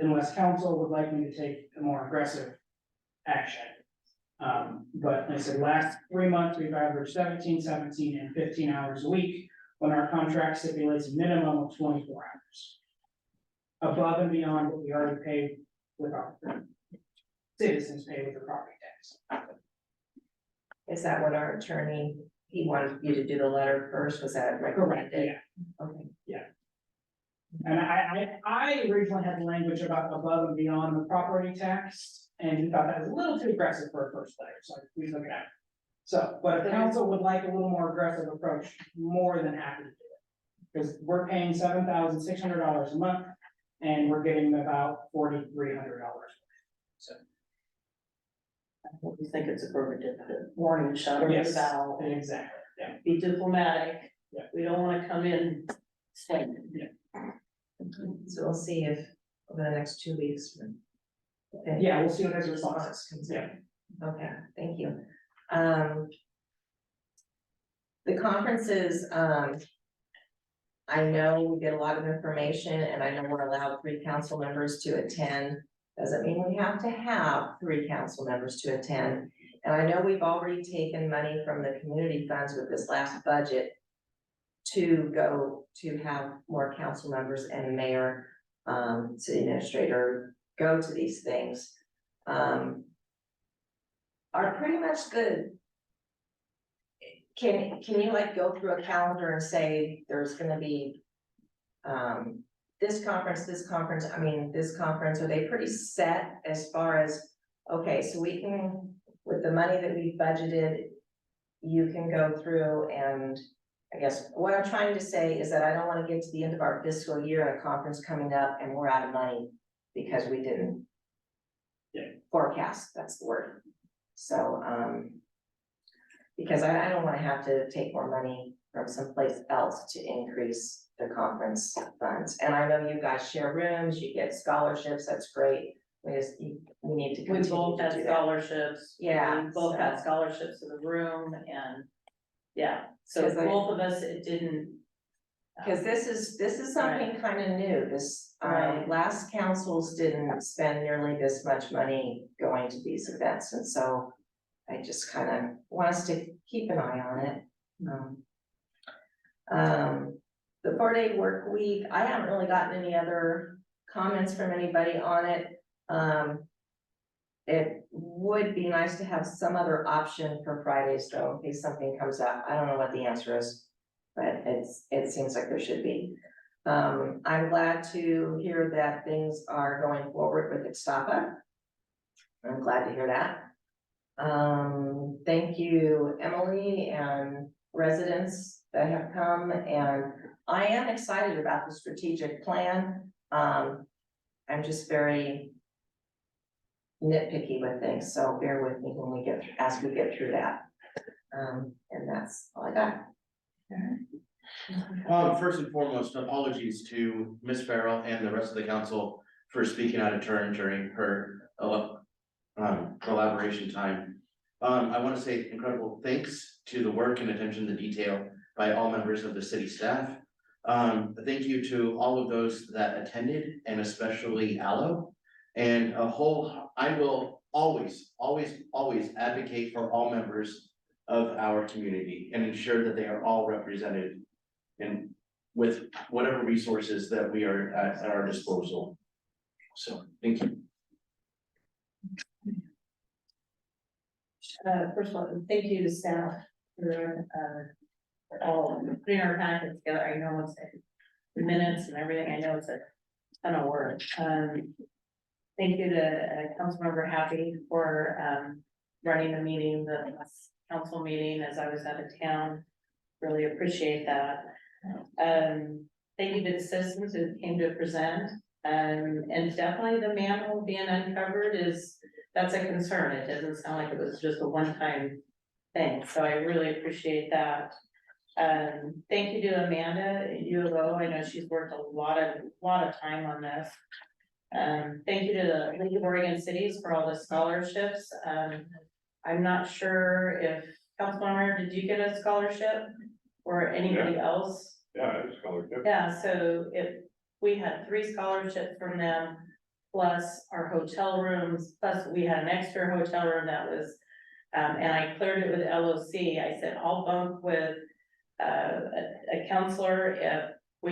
Unless council would like me to take a more aggressive action. But like I said, last 3 months, we've averaged 17, 17, and 15 hours a week, when our contract stipulates a minimum of 24 hours. Above and beyond what we already paid with our citizens pay with the property tax. Is that what our attorney, he wanted you to do the letter first, was that recommended? Yeah. Okay. And I originally had language about above and beyond the property tax, and he thought that was a little too aggressive for a first letter, so we look at it. So, but if council would like a little more aggressive approach, more than happy to do it. Because we're paying $7,600 a month, and we're getting about $4,300. So. We think it's appropriate to warning shot or Yes, bow, exactly, yeah. be diplomatic. Yeah. We don't wanna come in saying. So we'll see if over the next 2 weeks. Okay. Yeah, we'll see what his response is. Comes Yeah. in. Okay, thank you. The conferences, I know we get a lot of information, and I know we're allowed 3 council members to attend. Doesn't mean we have to have 3 council members to attend. And I know we've already taken money from the community funds with this last budget to go to have more council members and mayor, city administrator go to these things. Are pretty much the, can you like go through a calendar and say there's gonna be this conference, this conference, are they pretty set as far as, okay, so we can, with the money that we've budgeted, you can go through and, I guess, what I'm trying to say is that I don't wanna get to the end of our fiscal year and a conference coming up and we're out of money because we didn't forecast, that's the word. So, because I don't wanna have to take more money from someplace else to increase the conference funds. And I know you guys share rooms, you get scholarships, that's great. We need to We continue both to had do that. scholarships. Yeah, We both had so- scholarships to the room and, yeah, so 'Cause both of us, it didn't. Cause this is something kind of new, this, Right. last councils didn't spend nearly this much money going to these events, and so. I just kind of want us to keep an eye on it. The 4-day work week, I haven't really gotten any other comments from anybody on it. It would be nice to have some other option for Fridays though, in case something comes up, I don't know what the answer is. But it seems like there should be. I'm glad to hear that things are going forward with Ixtapa. I'm glad to hear that. Thank you, Emily, and residents that have come, and I am excited about the strategic plan. I'm just very nitpicky with things, so bear with me when we get, as we get through that. And that's all I got. First and foremost, apologies to Ms. Farrell and the rest of the council for speaking out of turn during her collaboration time. I want to say incredible thanks to the work and attention to detail by all members of the city staff. Thank you to all of those that attended, and especially Aloe. And I will always advocate for all members of our community and ensure that they are all represented and with whatever resources that we are at our disposal. So, thank you. First of all, thank you to staff for all putting our packets together. I know it's the minutes and everything. I know it's a ton of work. Thank you to Councilmember Happy for running the meeting, the council meeting as I was out of town. Really appreciate that. Thank you to the citizens who came to present. And definitely the manhole being uncovered that's a concern. It doesn't sound like it was just a one-time thing. So I really appreciate that. Thank you to Amanda at U of O. I know she's worked a lot of time on this. Thank you to the League of Oregon Cities for all the scholarships. I'm not sure if, Councilmember, did you get a scholarship or anybody else? Yeah, it's scholarship. Yeah, so if we had 3 scholarships from them, plus our hotel rooms, plus we had an extra hotel room that was, and I cleared it with LOC. I said, I'll bunk with a counselor if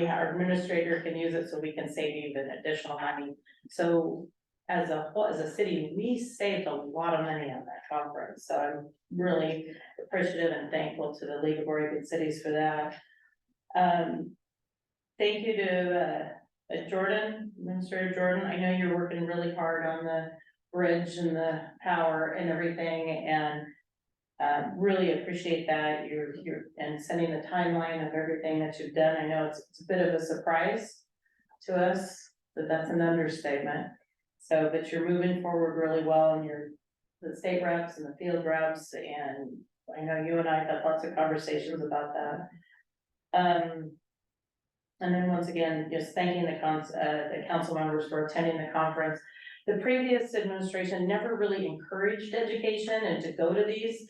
our administrator can use it so we can save even additional money. So as a whole, as a city, we saved a lot of money on that conference. So I'm really appreciative and thankful to the League of Oregon Cities for that. Thank you to Jordan, Administrator Jordan. I know you're working really hard on the bridge and the power and everything, and really appreciate that. You're and sending the timeline of everything that you've done. I know it's a bit of a surprise to us, but that's an understatement. So, but you're moving forward really well, and you're the state reps and the field reps, and I know you and I had lots of conversations about that. And then once again, just thanking the council members for attending the conference. The previous administration never really encouraged education and to go to these.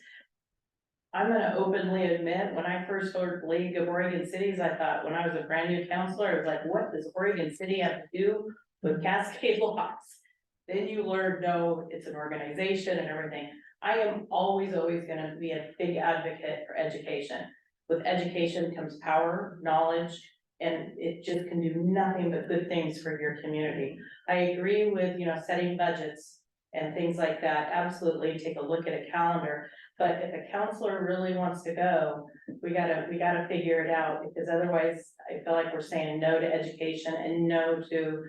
I'm gonna openly admit, when I first heard League of Oregon Cities, I thought, when I was a brand new counselor, I was like, what does Oregon City have to do with Cascade locks? Then you learn, no, it's an organization and everything. I am always gonna be a big advocate for education. With education comes power, knowledge, and it just can do nothing but good things for your community. I agree with, setting budgets and things like that. Absolutely take a look at a calendar. But if a counselor really wants to go, we gotta figure it out, because otherwise I feel like we're saying no to education and no to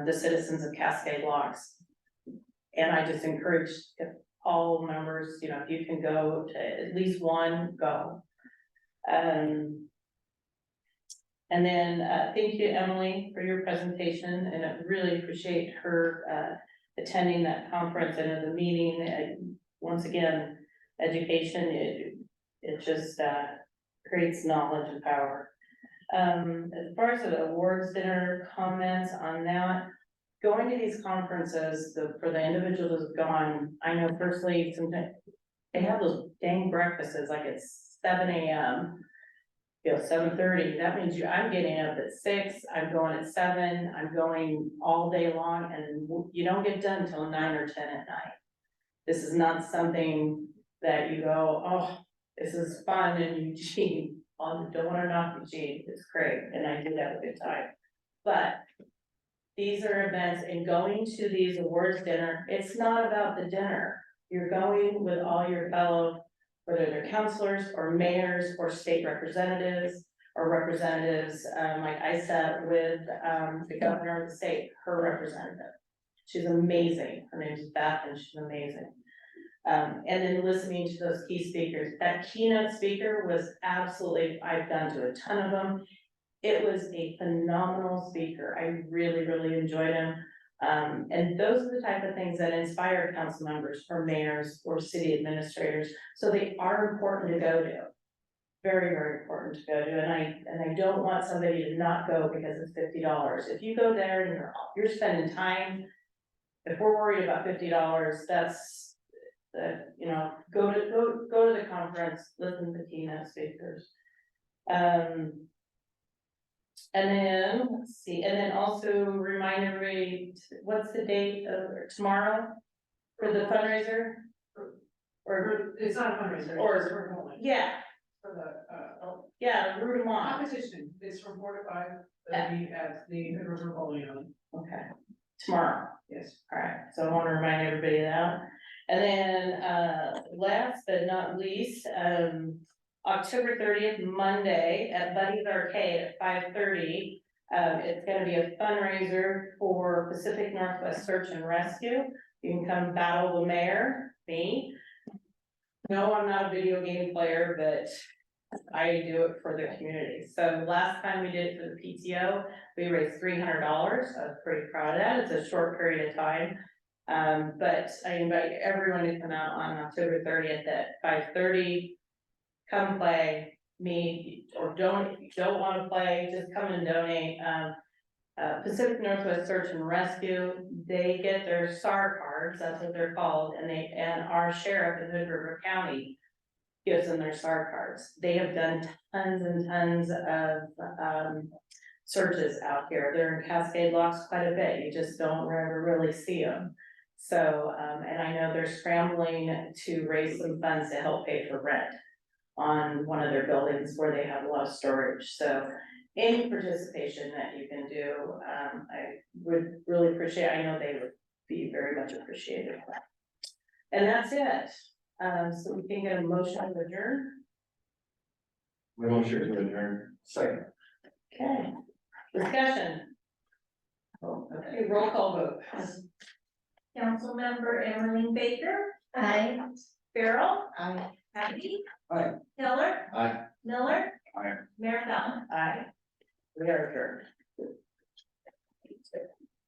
the citizens of Cascade Locks. And I just encourage if all members, if you can go to at least one, go. And then thank you, Emily, for your presentation, and I really appreciate her attending that conference and the meeting. Once again, education, it just creates knowledge and power. As far as the awards dinner comments on that, going to these conferences, for the individuals that have gone, I know personally, sometimes they have those dang breakfasts, like it's 7 a.m. 7:30, that means I'm getting up at 6, I'm going at 7, I'm going all day long, and you don't get done until 9 or 10 at night. This is not something that you go, oh, this is fun, and Eugene, don't want to knock Eugene, it's great, and I did have a good time. But these are events, and going to these awards dinner, it's not about the dinner. You're going with all your fellow, whether they're counselors or mayors or state representatives or representatives, like I sat with the governor of the state, her representative. She's amazing. Her name's Beth, and she's amazing. And then listening to those key speakers. That keynote speaker was absolutely, I've gone to a ton of them. It was a phenomenal speaker. I really, really enjoyed him. And those are the type of things that inspire council members or mayors or city administrators. So they are important to go to. Very, very important to go to. And I don't want somebody to not go because it's $50. If you go there and you're spending time, if we're worried about $50, that's go to the conference, listen to the keynote speakers. And then, let's see, and then also remind everybody, what's the date of tomorrow for the fundraiser? Or It's not a fundraiser. Or- it's for bowling. yeah, For the, yeah, root them on. competition, it's from 4 to 5, it'll be at the Hood River Bowling Alley. Okay, tomorrow. Yes. All right, so I want to remind everybody of that. And then, last but not least, October 30th, Monday at Buddy's Arcade at 5:30. It's gonna be a fundraiser for Pacific Northwest Search and Rescue. You can come battle the mayor, me. No, I'm not a video game player, but I do it for the community. So last time we did it for the PTO, we raised $300. I was pretty proud of that. It's a short period of time. But I invite everyone to come out on October 30th at 5:30. Come play, me or don't, if you don't wanna play, just come and donate. Pacific Northwest Search and Rescue, they get their SAR cards, that's what they're called, and our sheriff in Hood River County gives them their SAR cards. They have done tons and tons of, searches out here. They're in Cascade locks quite a bit. You just don't ever really see them. So, and I know they're scrambling to raise some funds to help pay for rent on one of their buildings where they have a lot of storage. So any participation that you can do, I would really appreciate. I know they would be very much appreciated. And that's it. So we can get a motion to adjourn. Motion to adjourn. Second. Okay, discussion. Okay, roll call vote. Councilmember Emmeline Baker, I. Farrell, I. Happy. Aye. Keller. Aye. Miller. Aye. Mayor Fallon. Aye. We are adjourned.